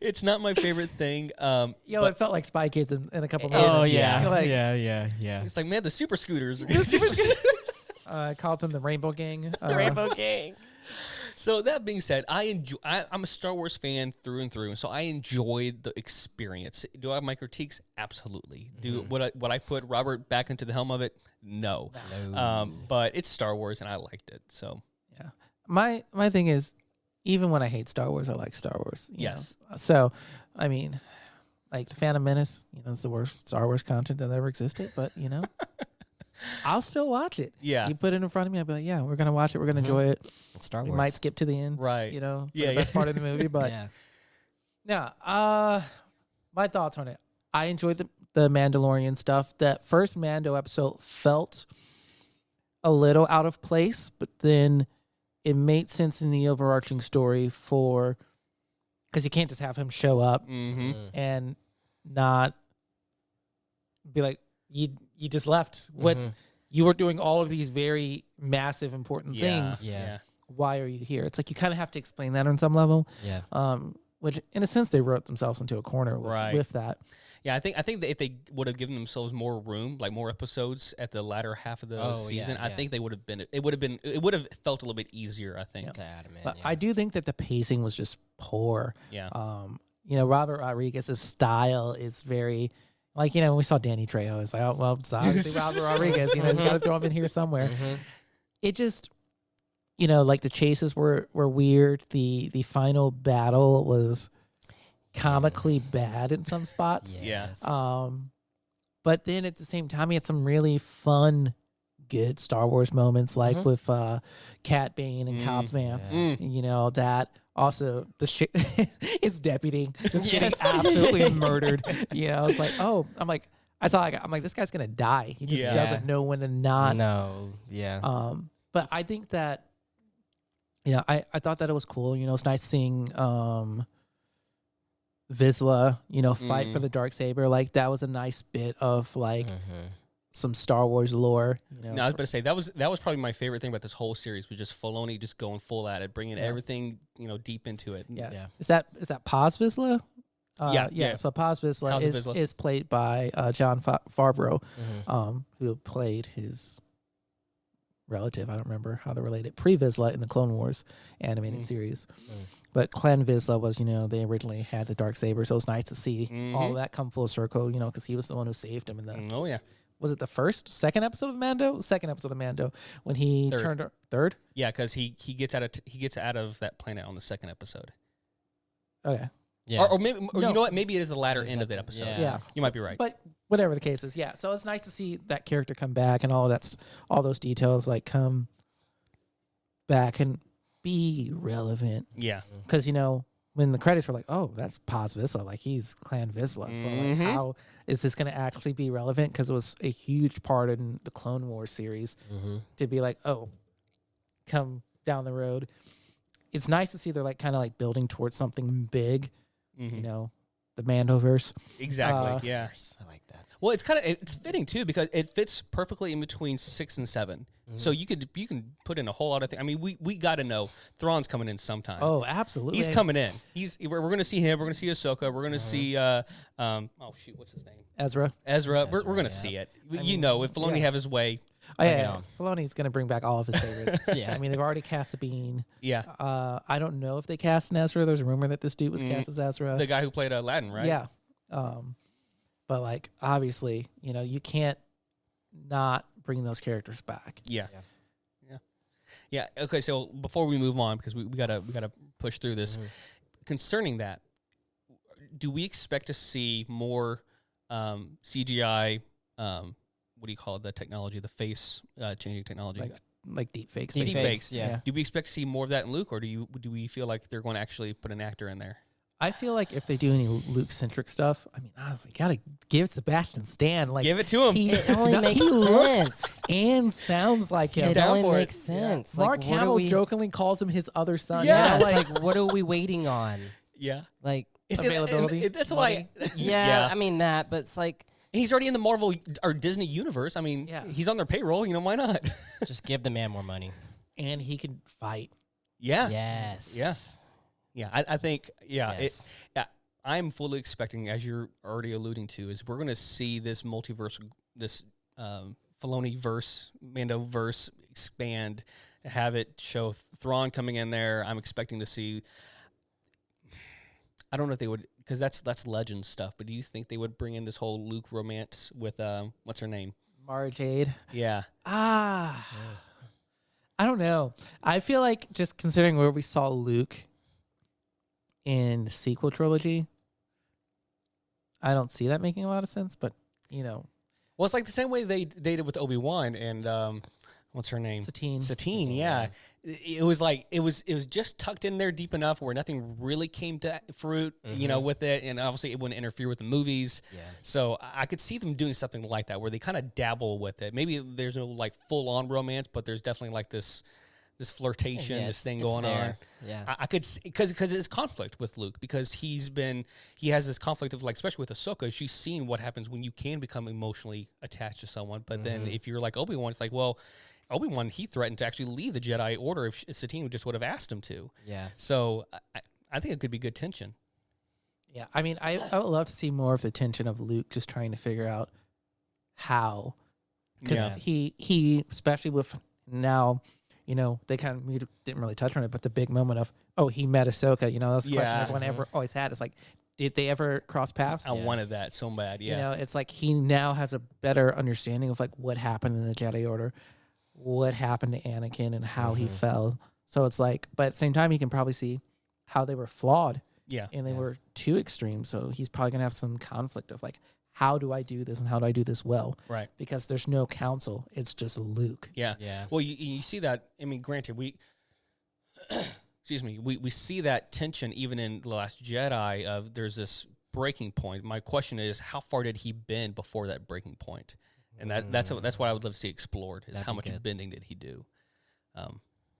It's not my favorite thing. It felt like Spy Kids in a couple minutes. Oh yeah, Like, yeah. It's like, man, the super scooters. I called them the Rainbow Gang. Rainbow Gang. So that being said, I'm a Star Wars fan through and through, so I enjoyed the experience. Do I have my critiques? Absolutely. Would I put Robert back into the helm of it? No. But it's Star Wars, and I liked it. So yeah, my thing is, even when I hate Star Wars, I like Star Wars. Yes. Know? So, I mean, like the Phantom Menace, it's the worst Star Wars content that ever existed, but I'll still watch it. Yeah. You put it in front of me, I'll be like, yeah, we're gonna watch it. We're gonna enjoy it. It's Star Wars. We might skip to the end, right? For the best part of the movie, but my thoughts on it. I enjoyed the Mandalorian stuff. That first Mando episode felt a little out of place, but then it made sense in the overarching story because you can't just have him show up and not be like, you just left. What you were doing all of these very massive, important things. Yeah. Why are you here? It's like you kind of have to explain that on some level. Yeah. Which in a sense they wrote themselves into a corner with that. Yeah, I think that if they would have given themselves more room, like more episodes at the latter half of the season, I think they would have been. It would have felt a little bit easier. I think. To add 'em in, But I do think that the pacing was just poor. Yeah. Robert Rodriguez's style is very, like when we saw Danny Trejo, it's like, oh well, it's obviously Robert Rodriguez. He's got to throw him in here somewhere. It just, like the chases were weird. The final battle was comically bad in some spots. Yes. But then at the same time, he had some really fun, good Star Wars moments, like with Cat Bane and Cobb Vanth. That also his deputy just getting absolutely murdered. It's like, I'm like, this guy's gonna die. He just doesn't know when to not. No. Yeah. But I think that, I thought that it was cool. It's nice seeing Vizsla, fight for the Darksaber. Like that was a nice bit of like some Star Wars lore. No, I was about to say that was probably my favorite thing about this whole series was just Filoni just going full at it, bringing everything deep into it. Yeah. Is that Paz Vizsla? Yeah. So Paz Vizsla is played by John Favreau, who played his relative. I don't remember how they're related. Pre-Vizsla in the Clone Wars animated series. But Clan Vizsla was, they originally had the Darksaber, so it's nice to see all of that come full circle, because he was the one who saved him in the... Was it the second episode of Mando? Second episode of Mando when he turned... Third? Yeah, because he gets out of that planet on the second episode. Okay. Yeah. Or maybe you know what? Maybe it is the latter end of that episode. Yeah. You might be right. But whatever the case is, yeah. So it's nice to see that character come back and all those details like come back and be relevant. Yeah. Because, when the credits were like, oh, that's Paz Vizsla, like he's Clan Vizsla. So like, how is this going to actually be relevant? Because it was a huge part in the Clone Wars series to be like, oh, come down the road. It's nice to see they're like kind of like building towards something big you know, the Mandoverse. Exactly. Yeah. I like that. Well, it's fitting too because it fits perfectly in between 6 and 7. So you can put in a whole lot of things. I mean, we got to know Thrawn's coming in sometime. Oh, absolutely. He's coming in. We're going to see him. We're going to see Ahsoka. We're going to see what's his name? Ezra. We're going to see it. You know, if Filoni have his way. Oh yeah, Filoni's going to bring back all of his favorites. Yeah. I mean, they've already cast Sabine. Yeah. I don't know if they cast an Ezra. There's a rumor that this dude was cast as Ezra. The guy who played Aladdin, right? Yeah. But like obviously, you know, you can't not bring those characters back. Yeah. Okay, so before we move on, because we gotta push through this, concerning that, do we expect to see more CGI? What do you call it? The technology, the face changing technology, Like deep fakes. Deep fakes. Yeah. Do we expect to see more of that in Luke, or do we feel like they're going to actually put an actor in there? I feel like if they do any Luke-centric stuff, I mean, honestly, gotta give Sebastian Stan. Like, Give it to him. It only makes looks sense. and sounds like him. It down only for it. makes sense. Mark Like, what are Hamill we? jokingly calls him his other son. Yeah, Yeah, it's like, what are we waiting on? Yeah. Like, Availability, That's why. yeah, I mean that, but it's like, He's already in the Marvel or Disney universe. I mean, he's on their payroll. You know, why not? just give the man more money. and he can fight. Yeah. Yes. Yeah. Yeah. I think. Yeah. Yes. I'm fully expecting, as you're already alluding to, is we're going to see this multiverse, this Filoni verse, Mando verse expand, have it show Thrawn coming in there. I'm expecting to see. I don't know if they would, because that's legend stuff. But do you think they would bring in this whole Luke romance with what's her name? Mara Jade. Yeah. I don't know. I feel like just considering where we saw Luke in the sequel trilogy, I don't see that making a lot of sense, but you know. Well, it's like the same way they did with Obi-Wan and what's her name? Satine, yeah. It was like it was just tucked in there deep enough where nothing really came to fruit, you know, with it, and obviously it wouldn't interfere with the movies. Yeah. So I could see them doing something like that where they kind of dabble with it. Maybe there's no like full-on romance, but there's definitely like this flirtation, this thing going on. Yeah, I could, because it's conflict with Luke, because he has this conflict of like, especially with Ahsoka, she's seen what happens when you can become emotionally attached to someone, but then if you're like Obi-Wan, it's like, well, Obi-Wan, he threatened to actually leave the Jedi Order if Satine just would have asked him to. Yeah. So I think it could be good tension. Yeah, I mean, I would love to see more of the tension of Luke just trying to figure out how, because he especially with now. You know, they kind of didn't really touch on it, but the big moment of, he met Ahsoka, you know, that's the question everyone ever always had. It's like, did they ever cross paths? I wanted that so bad, You know, it's like he now has a better understanding of like what happened in the Jedi Order, what happened to Anakin and how he fell. So it's like, but at the same time, he can probably see how they were flawed. Yeah. And they were too extreme. So he's probably going to have some conflict of like, how do I do this and how do I do this well? Right. Because there's no council. It's just Luke. Yeah. Well, you see that. I mean, granted, we see that tension even in The Last Jedi of there's this breaking point. My question is, how far did he bend before that breaking point? And that's what I would love to see explored, is how much bending did he do?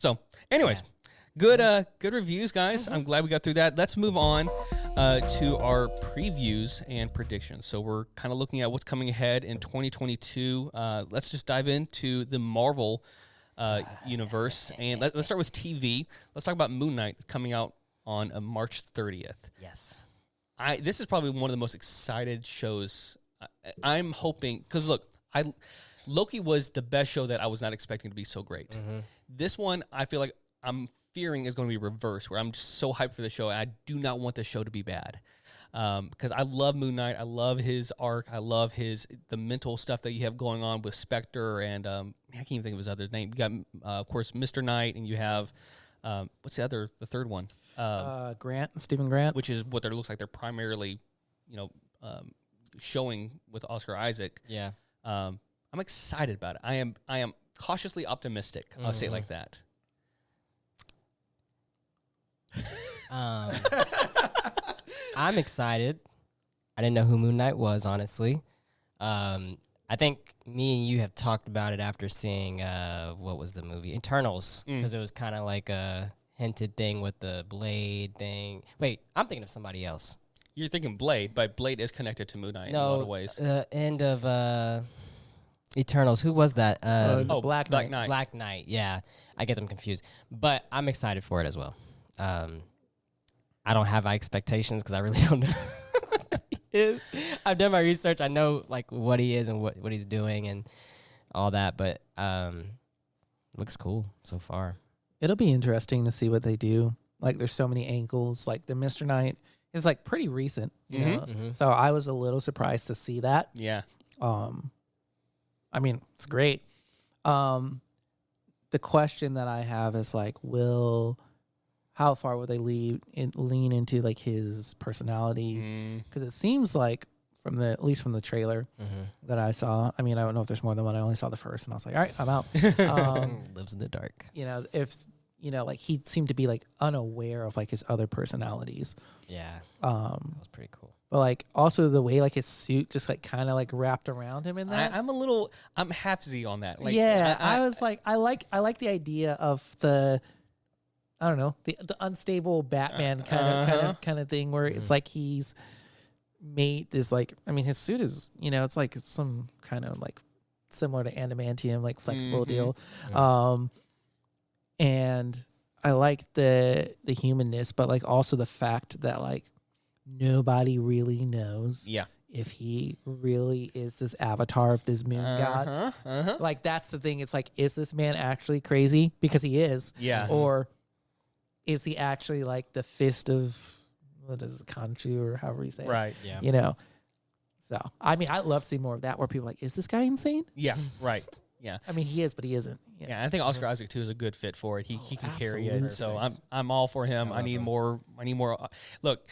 So anyways, good reviews, guys. I'm glad we got through that. Let's move on to our previews and predictions. So we're kind of looking at what's coming ahead in 2022. Let's just dive into the Marvel universe, and let's start with TV. Let's talk about Moon Knight coming out on March 30th. Yes. This is probably one of the most excited shows. I'm hoping, because look, Loki was the best show that I was not expecting to be so great. This one, I feel like I'm fearing is going to be reversed, where I'm just so hyped for the show. And I do not want the show to be bad, because I love Moon Knight. I love his arc. I love the mental stuff that you have going on with Spectre, and I can't even think of his other name. You got, of course, Mr. Knight, and you have what's the third one? Stephen Grant, which is what it looks like they're primarily, showing with Oscar Isaac. Yeah. I'm excited about it. I am cautiously optimistic. I'll say it like that. I'm excited. I didn't know who Moon Knight was, honestly. I think me and you have talked about it after seeing what was the movie? Eternals, because it was kind of like a hinted thing with the blade thing. Wait, I'm thinking of somebody else. You're thinking Blade, but Blade is connected to Moon Knight in a lot of ways. End of Eternals. Who was that? Black Knight. Black Knight. Yeah, I get them confused, but I'm excited for it as well. I don't have high expectations because I really don't know what he is. I've done my research. I know like what he is and what he's doing and all that, but looks cool so far. It'll be interesting to see what they do. Like, there's so many angles. Like, the Mr. Knight is like pretty recent, you know. So I was a little surprised to see that. Yeah. I mean, it's great. The question that I have is like, how far will they lean into like his personalities? Because it seems like at least from the trailer that I saw. I mean, I don't know if there's more than one. I only saw the first, and I was like, all right, I'm out. Lives in the dark. You know, like he seemed to be like unaware of like his other personalities. Yeah. That was pretty cool. But like also the way like his suit just like kind of like wrapped around him in that. I'm half-Z on that. Like, yeah, I was like, I like the idea of the, I don't know, the unstable Batman kind of thing where it's like he's made this like, I mean, his suit is, you know, it's like some kind of like similar to adamantium, like flexible deal. And I like the humanness, but like also the fact that like nobody really knows if he really is this avatar of this moon god. Like, that's the thing. It's like, is this man actually crazy? Because he is. Yeah. Or is he actually like the fist of, what is it, Khonshu or however you say it? Right. Yeah. You know? So, I mean, I'd love to see more of that where people are like, is this guy insane? Yeah. Right. Yeah. I mean, he is, but he isn't. Yeah, I think Oscar Isaac too is a good fit for it. He can carry it. absolutely. So I'm all for him. I need more. Look,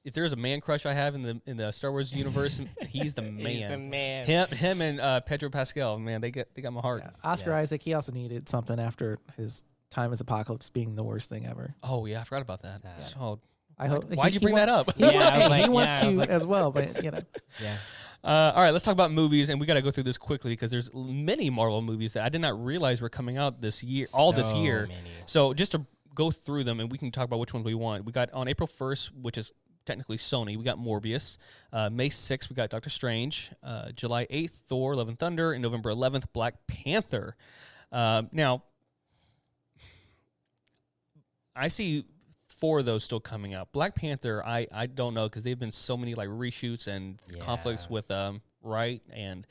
if there's a man crush I have in the Star Wars universe, he's the man. He's the man. Him and Pedro Pascal, man, they got my heart. Yeah. Oscar Isaac, he also needed something after his time as Apocalypse being the worst thing ever. Oh yeah, I forgot about that. So I hope. Why'd you bring that up? He wants to as well, but you know. Yeah. All right, let's talk about movies, and we got to go through this quickly because there's many Marvel movies that I did not realize were coming out this year, this year. Many. So just to go through them, and we can talk about which ones we want. We got on April 1st, which is technically Sony, we got Morbius. May 6th, we got Doctor Strange. July 8th, Thor, Love and Thunder. And November 11th, Black Panther. Now, I see 4 of those still coming out. Black Panther, I don't know, because they've been so many like reshoots and conflicts with right and.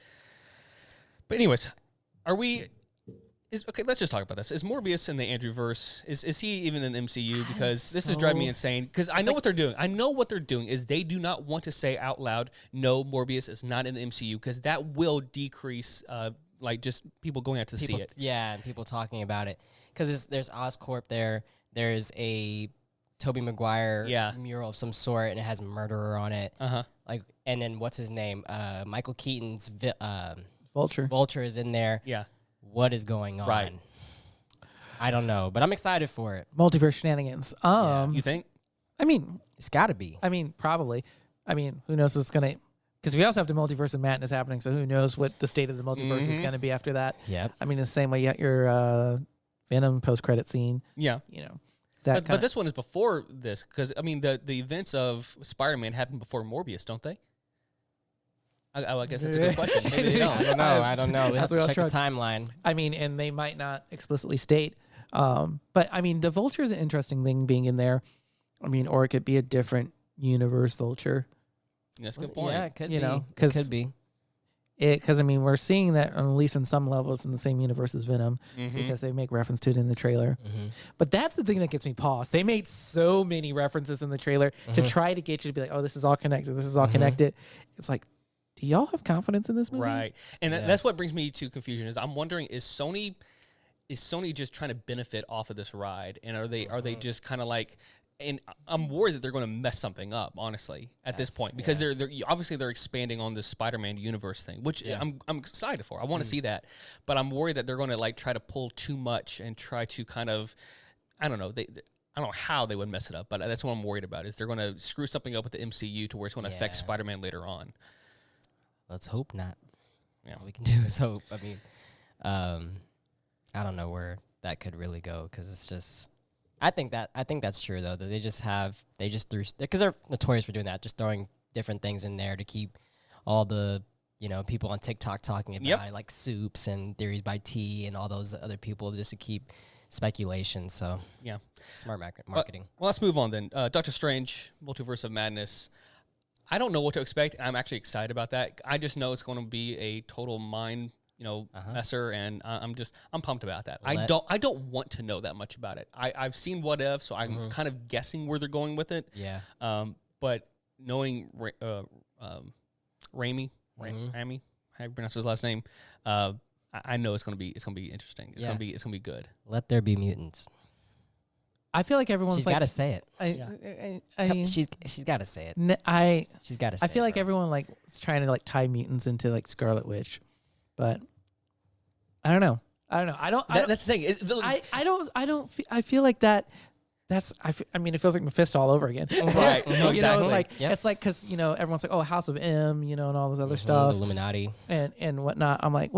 But anyways, okay, let's just talk about this. Is Morbius in the Andrewverse? Is he even in the MCU? Because this is driving me insane. Because I know what they're doing. I know what they're doing is they do not want to say out loud, no, Morbius is not in the MCU, because that will decrease like just people going out to see it. Yeah, and people talking about it. Because there's Oscorp there. There's a Tobey Maguire mural of some sort, and it has murderer on it. Like, and then what's his name? Michael Keaton's Vulture. Vulture is in there. Yeah. What is going on? Right. I don't know, but I'm excited for it. Multiverse shenanigans. You think? I mean, It's got to be. I mean, probably. I mean, who knows what's gonna? Because we also have the multiverse of madness happening, so who knows what the state of the multiverse is going to be after that? Yep. I mean, the same way you got your Venom post-credit scene. Yeah. You know. But this one is before this, because I mean the events of Spider-Man happened before Morbius, don't they? I guess that's a good question. Maybe they don't. I don't know. We have to As check we the timeline. I mean, and they might not explicitly state. But I mean, the Vulture is an interesting thing being in there. I mean, or it could be a different universe Vulture. That's a good point. Yeah, it could You be. know, It could be. Because I mean, we're seeing that at least on some levels in the same universe as Venom, because they make reference to it in the trailer. But that's the thing that gets me paused. They made so many references in the trailer to try to get you to be like, "Oh, this is all connected. This is all connected." It's like, do y'all have confidence in this movie? Right, and that's what brings me to confusion. Is I'm wondering, is Sony just trying to benefit off of this ride, and are they just kind of like? And I'm worried that they're going to mess something up, honestly, at this point, because they're obviously they're expanding on the Spider-Man universe thing, which I'm excited for. I want to see that, but I'm worried that they're going to like try to pull too much and try to kind of, I don't know, I don't know how they would mess it up, but that's what I'm worried about. Is they're going to screw something up with the MCU to where it's going to affect Spider-Man later on. Let's hope not. Yeah, all we can do is hope. I mean, I don't know where that could really go, because it's just. I think that's true though. That they just threw, because they're notorious for doing that, just throwing different things in there to keep all the people on TikTok talking about it, like Soups and Theories by T and all those other people, just to keep speculation. So yeah, smart marketing. Well, let's move on then. Doctor Strange, Multiverse of Madness. I don't know what to expect. I'm actually excited about that. I just know it's going to be a total mind messer, and I'm pumped about that. I don't want to know that much about it. I've seen What If, so I'm kind of guessing where they're going with it. Yeah. But knowing Raimi, how do you pronounce his last name? I know it's gonna be interesting. It's gonna be good. Let there be mutants. I feel like everyone's She's like, got to say it. She's got to say it. She's got to say it. I feel like everyone like is trying to like tie mutants into like Scarlet Witch, but I don't know. That's the thing. I feel like that. I mean, it feels like Mephisto all over again. Right. No, exactly. It's like because everyone's like, oh, House of M, and all this other stuff, the Illuminati and whatnot. I'm like,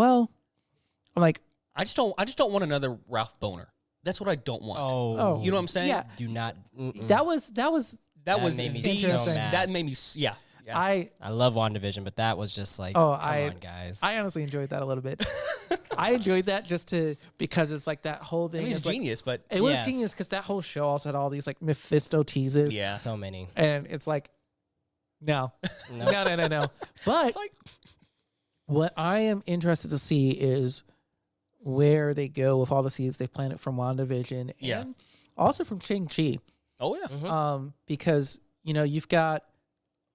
I just don't want another Ralph Boner. That's what I don't want. Oh, you know what I'm saying? Yeah. Do not. That was made me so mad. That made me yeah. I love WandaVision, but that was just like, come on, guys. I honestly enjoyed that a little bit. I enjoyed that because it's like that whole thing. I mean, it's genius, but it was genius because that whole show also had all these like Mephisto teases. Yeah, so many. And it's like, no. But what I am interested to see is where they go with all the seeds they've planted from WandaVision and also from Shang-Chi. Oh yeah. Because you've got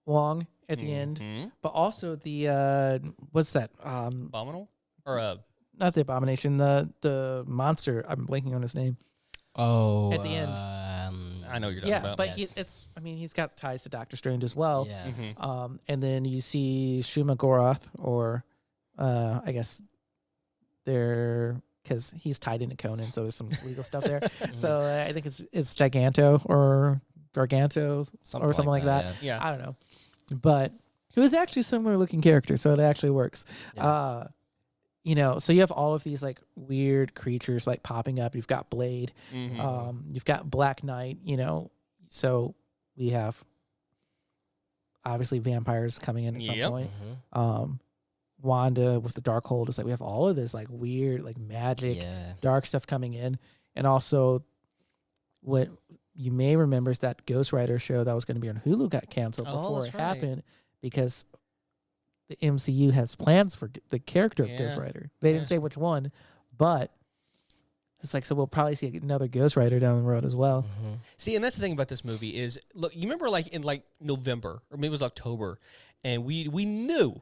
Wong at the end, but also the what's that? Abominable or not the Abomination, the monster. I'm blanking on his name. Oh, at the end. I know what you're talking about. But he's got ties to Doctor Strange as well. Yes. And then you see Shuma Gorath, or I guess because he's tied into Conan, so there's some legal stuff there. So I think it's Giganto or Garganto or something like that. Yeah. I don't know, but it was actually a similar looking character, so it actually works. Yeah. So you have all of these like weird creatures like popping up. You've got Blade, you've got Black Knight. So we have obviously vampires coming in at some point. Wanda with the Darkhold. It's like we have all of this like weird like magic, dark stuff coming in, and also what you may remember is that Ghost Rider show that was going to be on Hulu got canceled before it happened because the MCU has plans for the character of Ghost Rider. They didn't say which one, but it's like, so we'll probably see another Ghost Rider down the road as well. See, and that's the thing about this movie is, look, you remember like in like November or maybe it was October, and we knew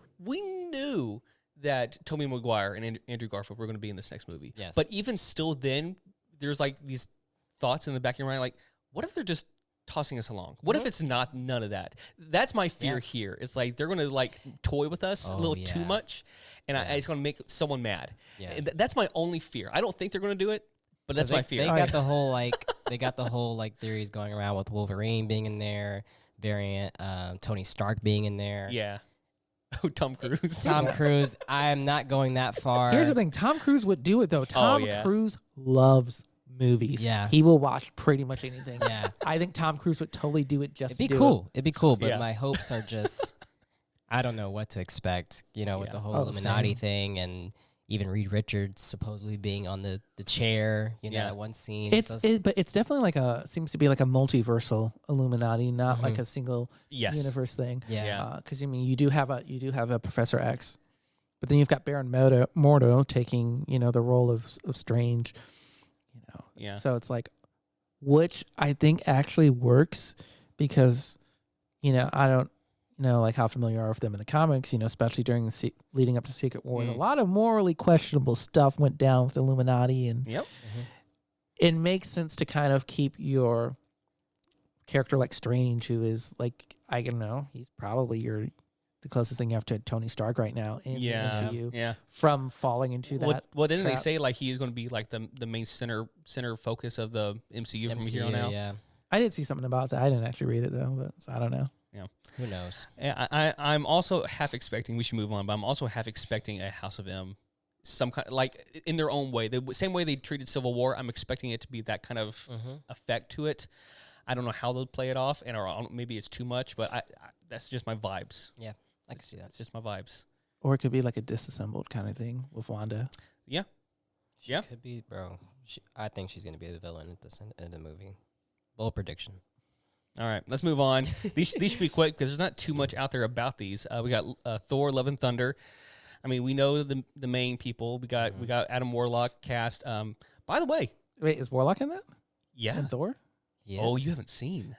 that Tobey Maguire and Andrew Garfield were going to be in this next movie. Yes. But even still then, there's like these thoughts in the back of your mind, like, what if they're just tossing us along? What if it's none of that? That's my fear here. It's like they're going to like toy with us a little too much, and it's going to make someone mad. Yeah. And that's my only fear. I don't think they're going to do it, but that's my fear. They got the whole like theories going around with Wolverine being in there, variant Tony Stark being in there. Yeah. Oh, Tom Cruise. Tom Cruise. I am not going that far. Here's the thing. Tom Cruise would do it, though. Tom Cruise loves movies. Yeah. He will watch pretty much anything. Yeah. I think Tom Cruise would totally do it just It'd be to cool. do it. It'd be cool, but my hopes are just, I don't know what to expect, with the whole Illuminati thing, and even Reed Richards supposedly being on the chair, that one scene. But it's definitely seems to be like a multiversal Illuminati, not like a single universe thing. Yeah. Because you do have a Professor X, but then you've got Baron Mordo taking the role of Strange. Yeah. So it's like, which I think actually works because I don't know like how familiar you are with them in the comics, especially during the leading up to Secret Wars. A lot of morally questionable stuff went down with Illuminati, and it makes sense to kind of keep your character like Strange, who is like, I don't know, he's probably the closest thing you have to Tony Stark right now in the MCU from falling into that. Well, didn't they say like he's going to be like the main center focus of the MCU from here on out? Yeah. I did see something about that. I didn't actually read it though, but so I don't know. Yeah. Who knows? I'm also half expecting, we should move on, but I'm also half expecting a House of M some kind, like in their own way, the same way they treated Civil War. I'm expecting it to be that kind of effect to it. I don't know how they'll play it off, and or maybe it's too much, but I that's just my vibes. Yeah, I can see that. It's just my vibes. Or it could be like a disassembled kind of thing with Wanda. Yeah. She could be, bro. I think she's going to be the villain in the movie. Bold prediction. All right, let's move on. These should be quick because there's not too much out there about these. We got Thor: Love and Thunder. I mean, we know the main people. We got Adam Warlock cast. By the way, wait, is Warlock in that? Yeah. In Thor? Yes. Oh, you haven't seen.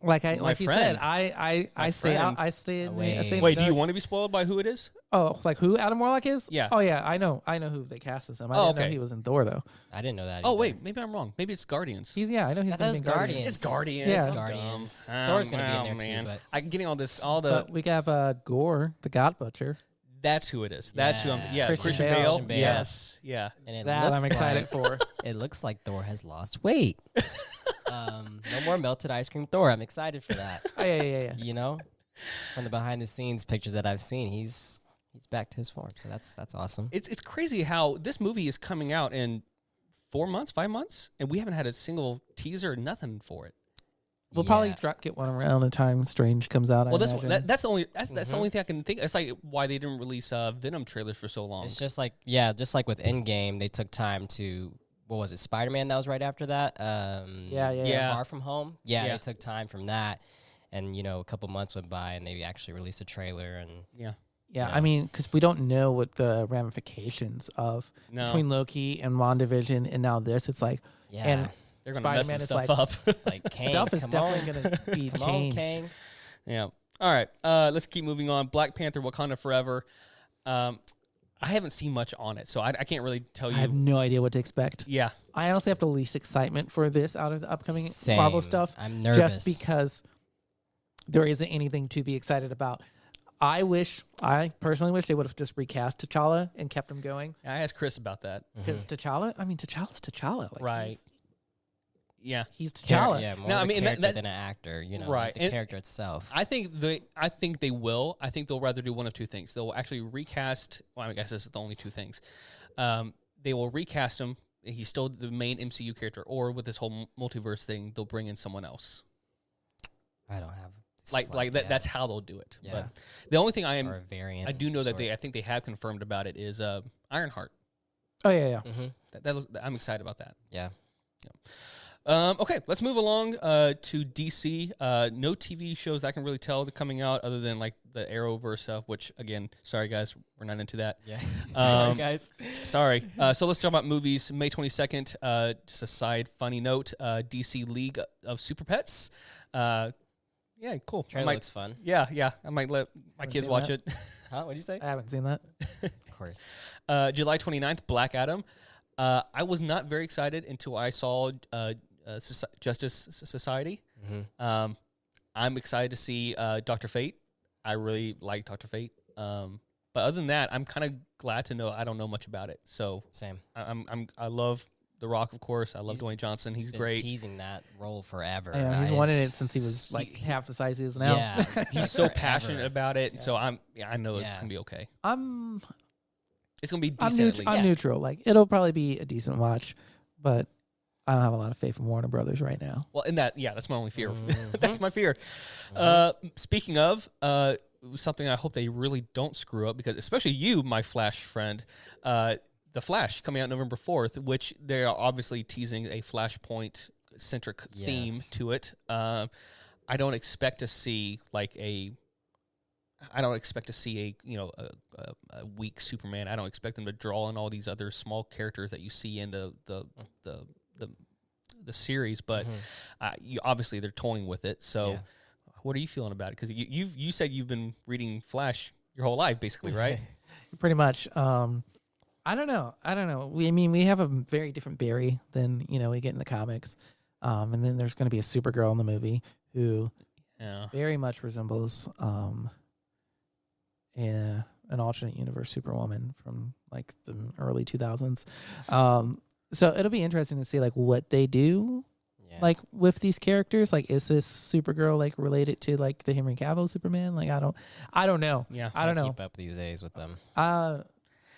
Like you said, I stay out. I stay in. I stay in Wait, the do you dark. want to be spoiled by who it is? Oh, like who Adam Warlock is? Yeah. Oh yeah, I know who they cast as him. I didn't know he was in Thor though. I didn't know that. Oh either. wait, maybe I'm wrong. Maybe it's Guardians. I know he's That in was Guardians. Guardians. It's Guardians. Yeah. I'm Guardians. dumb. Thor's gonna be in Oh, there man. too. But I'm getting all the. But we have Gore, the God Butcher. That's who it is. That's who I'm. Yeah. Yeah, Christian Bale. Bale. Christian Bale. Yes. Yeah. and it That looks I'm excited for. It looks like Thor has lost weight. No more melted ice cream Thor. I'm excited for that. Oh yeah. You know, from the behind the scenes pictures that I've seen, he's back to his form. So that's awesome. It's crazy how this movie is coming out in 4 months, 5 months, and we haven't had a single teaser, nothing for it. We'll probably get one around the time Strange comes out. Well, I imagine. that's the only thing I can think. It's like why they didn't release Venom trailers for so long. It's just like with Endgame, they took time to. What was it? Spider-Man that was right after that. Yeah. Far From Home. Yeah, they took time from that, and a couple months went by, and they actually released a trailer. And Yeah, I mean, because we don't know what the ramifications of between Loki and WandaVision and now this. It's like, and they're going to mess some Spider-Man stuff up. like Kang, stuff is definitely going to be come on, changed. Kang. Yeah. All right. Let's keep moving on. Black Panther: Wakanda Forever. I haven't seen much on it, so I can't really tell you. I have no idea what to expect. Yeah. I honestly have the least excitement for this out of the upcoming Same. Marvel stuff. I'm nervous. Just because there isn't anything to be excited about. I personally wish they would have just recast T'Challa and kept him going. I asked Chris about that. Because T'Challa, T'Challa's T'Challa. Like, Right. Yeah. He's T'Challa. Yeah, more No, of I a mean, character that- than an actor, Right. like the And character itself. I think they will. I think they'll rather do one of two things. They'll actually recast. Well, I guess this is the only two things. They will recast him. He's still the main MCU character, or with this whole multiverse thing, they'll bring in someone else. I don't have Like that. That's how they'll do it. Yeah. But the only thing or a variant. I do of know some that I think they have confirmed about it is Ironheart. Oh, yeah. I'm excited about that. Yeah. Okay, let's move along to DC. No TV shows I can really tell that coming out other than like the Arrowverse stuff, which again, sorry guys, we're not into that. Yeah. Sorry guys. Sorry. So let's talk about movies. May 22nd, just a side funny note, DC League of Super Pets. Yeah, cool. Trailer looks fun. Yeah. I might let my kids seen watch that. it. Huh? What'd you say? I haven't seen that. Of course. July 29th, Black Adam. I was not very excited until I saw Justice Society. I'm excited to see Dr. Fate. I really like Dr. Fate. But other than that, I'm kind of glad to know I don't know much about it. So Same. I love The Rock, of course. I love Dwayne Johnson. He's Been great. teasing that role forever. Yeah, he's wanted it since he was like half the size he is now. Yeah. He's so passionate about it. So I know it's gonna be okay. I'm It's gonna be decent. I'm neutral. Like it'll probably be a decent watch, but I don't have a lot of faith in Warner Brothers right now. Well, in that, that's my only fear. That's my fear. Speaking of something, I hope they really don't screw up because, especially you, my Flash friend, The Flash coming out November 4th, which they are obviously teasing a Flashpoint centric theme to it. I don't expect to see a weak Superman. I don't expect them to draw in all these other small characters that you see in the series, but obviously they're toying with it. So, what are you feeling about it? Because you said you've been reading Flash your whole life, basically, right? Pretty much. I don't know. We have a very different Barry than we get in the comics, and then there's going to be a Supergirl in the movie who very much resembles an alternate universe Superwoman from like the early 2000s. So it'll be interesting to see like what they do, like with these characters. Like, is this Supergirl like related to like the Henry Cavill Superman? Like, I don't know. Yeah, I don't know. Keep up these days with them. I'll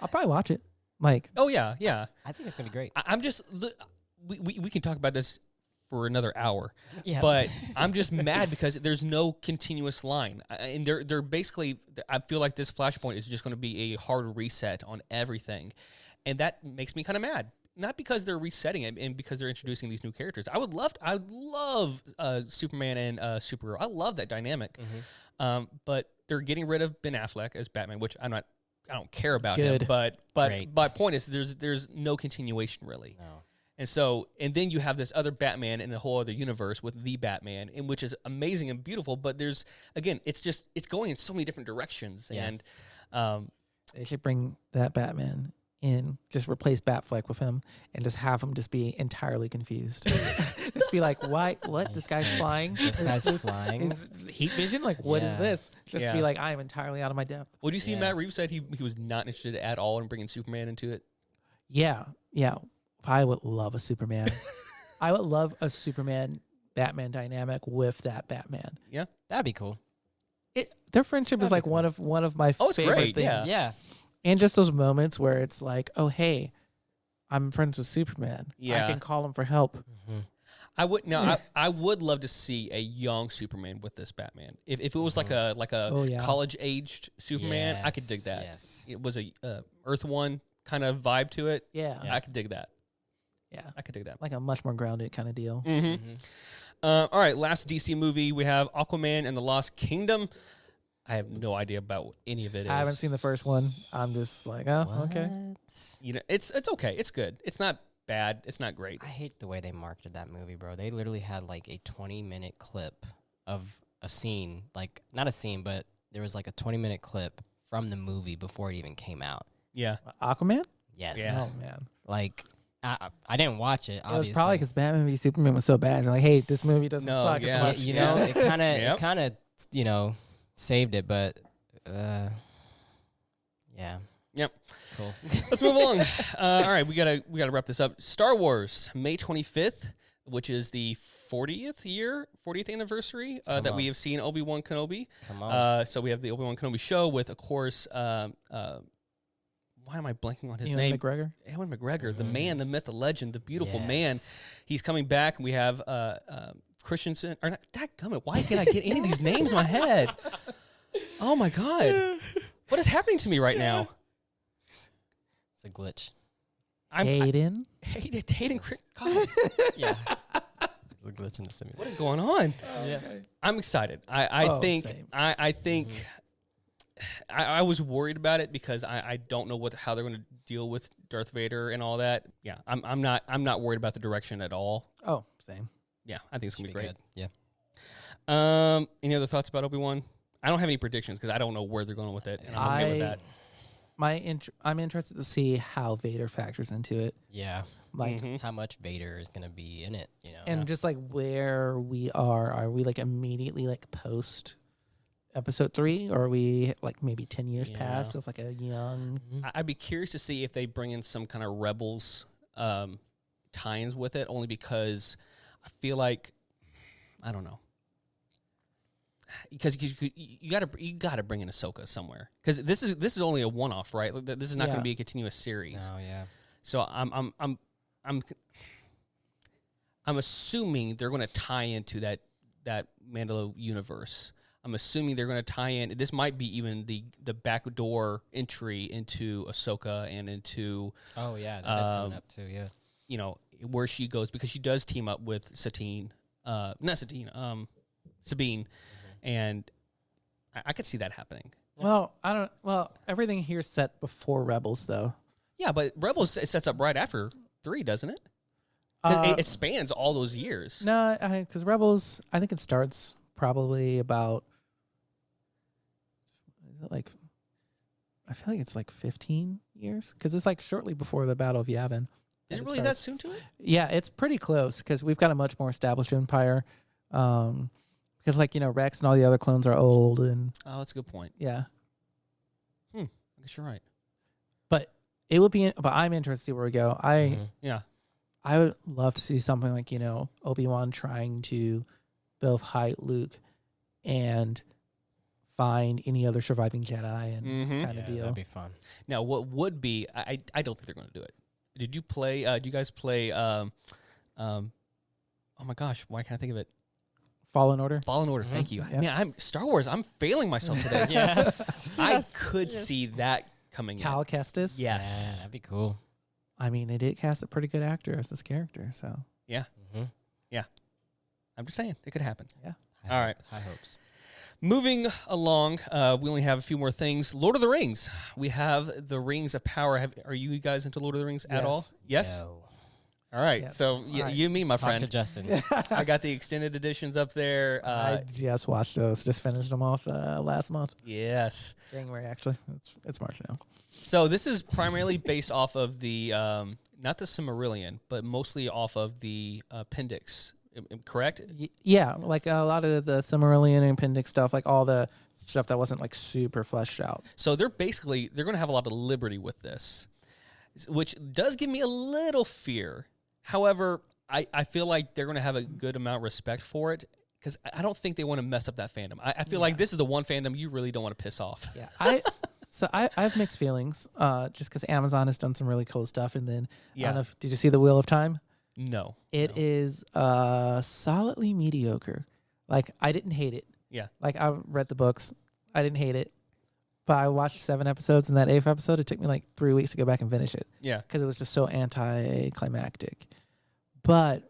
probably watch it. Like, Oh yeah, yeah. I think it's gonna be great. I'm just we can talk about this for another hour. Yeah. But I'm just mad because there's no continuous line, and they're basically. I feel like this Flashpoint is just going to be a hard reset on everything, and that makes me kind of mad. Not because they're resetting it, and because they're introducing these new characters. I would love Superman and Supergirl. I love that dynamic, but they're getting rid of Ben Affleck as Batman, which I don't care about him. But Great. my point is, there's no continuation really. No. And then you have this other Batman in a whole other universe with the Batman, in which is amazing and beautiful. But it's going in so many different directions. Yeah. And they should bring that Batman in, just replace Batfleck with him, and just have him just be entirely confused. Just be like, why? What? This guy's flying? This guy's flying? Is heat vision? Like, what is Yeah. this? Just Yeah. be like, I am entirely out of my depth. what do you see? Yeah. Matt Reeves said he was not interested at all in bringing Superman into it. Yeah. I would love a Superman. I would love a Superman Batman dynamic with that Batman. Yeah. That'd be cool. Their friendship is That'd like be one of my Oh, it's favorite great, things. yeah. Yeah. And just those moments where it's like, oh hey, I'm friends with Superman. Yeah. I can call him for help. I would I would love to see a young Superman with this Batman. If it was like a Oh, yeah. college aged Superman, I could dig that. Yes. It was a Earth One kind of vibe to it. Yeah. I could dig that. Yeah. I could dig that. Like a much more grounded kind of deal. Mm-hmm. All right, last DC movie we have Aquaman and the Lost Kingdom. I have no idea about any of it. I haven't seen the first one. I'm just like, oh, okay. What? You know, it's okay. It's good. It's not bad. It's not great. I hate the way they marketed that movie, bro. They literally had like a 20-minute clip of a scene, like not a scene, but there was like a 20-minute clip from the movie before it even came out. Yeah. Aquaman? Yes. Yeah. Oh man. Like I didn't watch it. It was Obviously, probably because Batman v Superman was so bad. They're like, hey, this movie doesn't No, suck yeah. as much. you know, it Yep. kind of saved it, but yeah. Yep. Cool. Let's move along. All right, we gotta wrap this up. Star Wars, May 25th, which is the 40th anniversary that on. we have seen Obi-Wan Kenobi. Come on. So we have the Obi-Wan Kenobi show with, of course, why am I blanking on his Ewan name? McGregor. Ewan McGregor, the man, the myth, the legend, the beautiful man. Yes. He's coming back, and we have Christensen. Or not, dadgummit, why can't I get any of these names in my head? Oh my God, what is happening to me right now? It's a glitch. Hayden. Hayden. God, Yeah. It's a glitch in the simulator. what is going on? Yeah. I'm excited. I Oh, think same. I think I was worried about it because I don't know how they're going to deal with Darth Vader and all that. Yeah, I'm not worried about the direction at all. Oh, same. Yeah, I think it's gonna be great. Good. Yeah. Any other thoughts about Obi-Wan? I don't have any predictions because I don't know where they're going with it, and I'm okay with that. I'm interested to see how Vader factors into it. Yeah. Like, Mhm. How much Vader is gonna be in it? You know. and just like where we are. Are we like immediately like post episode 3, or are we like maybe 10 years Yeah. past with like a young? I'd be curious to see if they bring in some kind of Rebels tie-ins with it, only because I feel like I don't know. Because you gotta bring in Ahsoka somewhere, because this is only a one-off, right? Like, this is not going Yeah. to be a continuous series. Oh yeah. So I'm assuming they're going to tie into that Mandalore universe. I'm assuming they're going to tie in. This might be even the backdoor entry into Ahsoka and into Oh yeah. That is coming up too. Yeah. you know where she goes, because she does team up with Sabine, and I could see that happening. Well, I don't. Well, everything here's set before Rebels, though. Yeah, but Rebels it sets up right after 3, doesn't it? 'Cause it spans all those years. No, because Rebels, I think it starts probably about. Is it like? I feel like it's like 15 years, because it's like shortly before the Battle of Yavin. Is it that really starts. that soon to it? Yeah, it's pretty close, because we've got a much more established empire. Because like Rex and all the other clones are old, and Oh, that's a good point. yeah. I guess you're right. But it would be. But I'm interested to see where we go. Yeah. I would love to see something like, Obi-Wan trying to both hide Luke and find any other surviving Jedi and kind of Yeah, deal. that'd be fun. Now, what would be? I don't think they're going to do it. Did you play? Did you guys play? Oh my gosh, why can't I think of it? Fallen Order. Fallen Order. Thank you. Yeah. Man, I'm Star Wars. I'm failing myself today. Yes. I could see that coming Cal in. Kestis. Yeah, Yes. that'd be cool. I mean, they did cast a pretty good actor as this character, so Yeah. Mm-hmm. I'm just saying it could happen. yeah. All right. High hopes. Moving along, we only have a few more things. Lord of the Rings. We have the Rings of Power. Are you guys into Lord of the Rings at all? Yes. Yo. All right. Yes. So All right. you, and me, my Talk friend. to Justin. I got the extended editions up there. I just watched those. Just finished them off last month. Yes. January, actually. It's March now. So this is primarily based off of the not the Silmarillion, but mostly off of the appendix. Correct? Yeah, like a lot of the Silmarillion and appendix stuff, like all the stuff that wasn't like super fleshed out. So they're going to have a lot of liberty with this, which does give me a little fear. However, I feel like they're going to have a good amount of respect for it because I don't think they want to mess up that fandom. I feel like this is the one fandom you really don't want to piss off. Yeah, I have mixed feelings, just because Amazon has done some really cool stuff, and then I don't know did you see the Wheel of Time? No. It is solidly mediocre. Like, I didn't hate it. Yeah. Like, I read the books. I didn't hate it. But I watched 7 episodes, and that 8th episode, it took me like 3 weeks to go back and finish it. Yeah. Because it was just so anticlimactic. But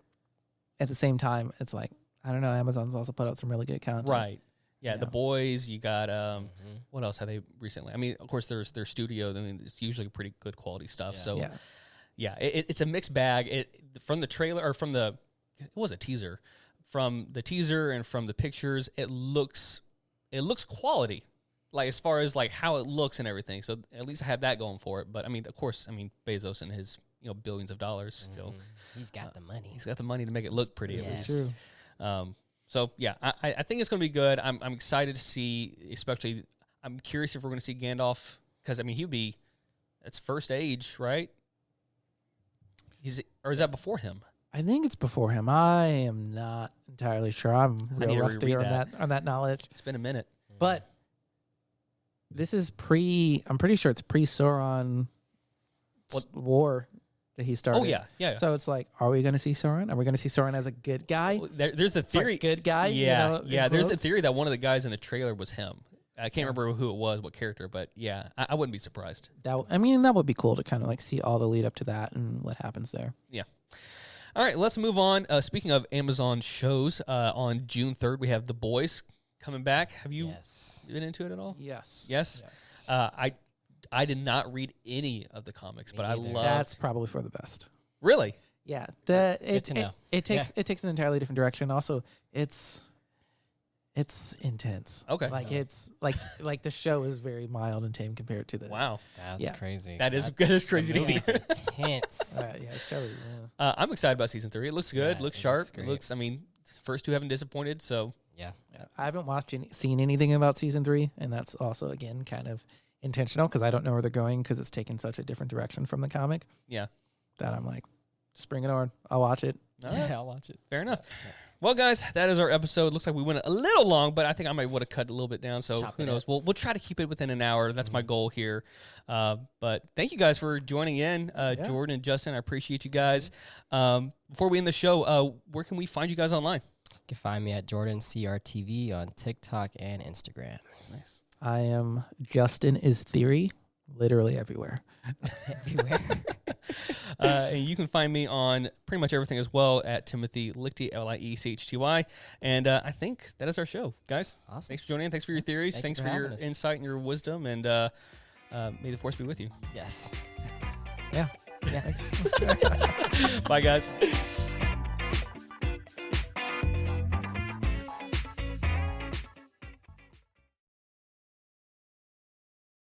at the same time, it's like, I don't know, Amazon's also put out some really good content. Right. Yeah, Yeah. The Boys, you got what else have they recently? I mean, of course there's their studio, I mean, it's usually pretty good quality stuff. Yeah. So Yeah. yeah, it's a mixed bag. From the trailer or from it was a teaser. From the teaser and from the pictures, it looks quality. Like as far as like how it looks and everything. So at least I have that going for it. But I mean, of course, Bezos and his, billions of dollars still. He's got the money. He's got the money to make it look pretty. This At is least. true. So yeah, I think it's going to be good. I'm excited to see, especially. I'm curious if we're going to see Gandalf because he'd be, it's first age, right? Or is that before him? I think it's before him. I am not entirely sure. I'm I need real to rusty reread on that knowledge. It's been a minute. But this is I'm pretty sure it's pre-Sauron war that he started. Oh yeah. So it's like, are we going to see Sauron? Are we going to see Sauron as a good guy? There's the It's like theory. good guy? Yeah, in There's the quotes? theory that one of the guys in the trailer was him. I can't remember who it was, what character, but yeah, I wouldn't be surprised. That would be cool to kind of like see all the lead up to that and what happens there. Yeah. All right, let's move on. Speaking of Amazon shows, on June 3rd, we have The Boys coming back. Have you been into it at all? Yes. Yes? I did not read any of the comics, but I neither. love... That's probably for the best. Really? Yeah. Good to know. It takes an entirely different direction. Also, it's intense. Okay. Like it's like the show is very mild and tame compared to the Wow. That's crazy. That is crazy The to hear. movie's intense. yeah, it's show. I'm excited about season 3. It looks good. Yeah, Looks it sharp. looks It great. looks, first 2 haven't disappointed, so... Yeah. I haven't seen anything about season 3, and that's also again kind of intentional because I don't know where they're going because it's taken such a different direction from the comic. Yeah. That I'm like, just bring it on. I'll watch it. All right. I'll watch it. Fair enough. Well, guys, that is our episode. Looks like we went a little long, but I think I might would have cut a little bit down. So Chop who it knows? up. We'll try to keep it within an hour. That's my goal here. But thank you guys for joining in, Jordan and Justin. I appreciate you guys. Before we end the show, where can we find you guys online? You can find me at Jordan CRTV on TikTok and Instagram. Nice. I am Justin is Theory, literally everywhere. Everywhere. And you can find me on pretty much everything as well at Timothy Lichty, Liechty. And I think that is our show, guys. Awesome. Thanks for joining in. Thanks for your theories. Thank Thanks you for for your having us. insight and your wisdom. And may the force be with you. Yes. Yeah. Yeah. Thanks. Bye, guys.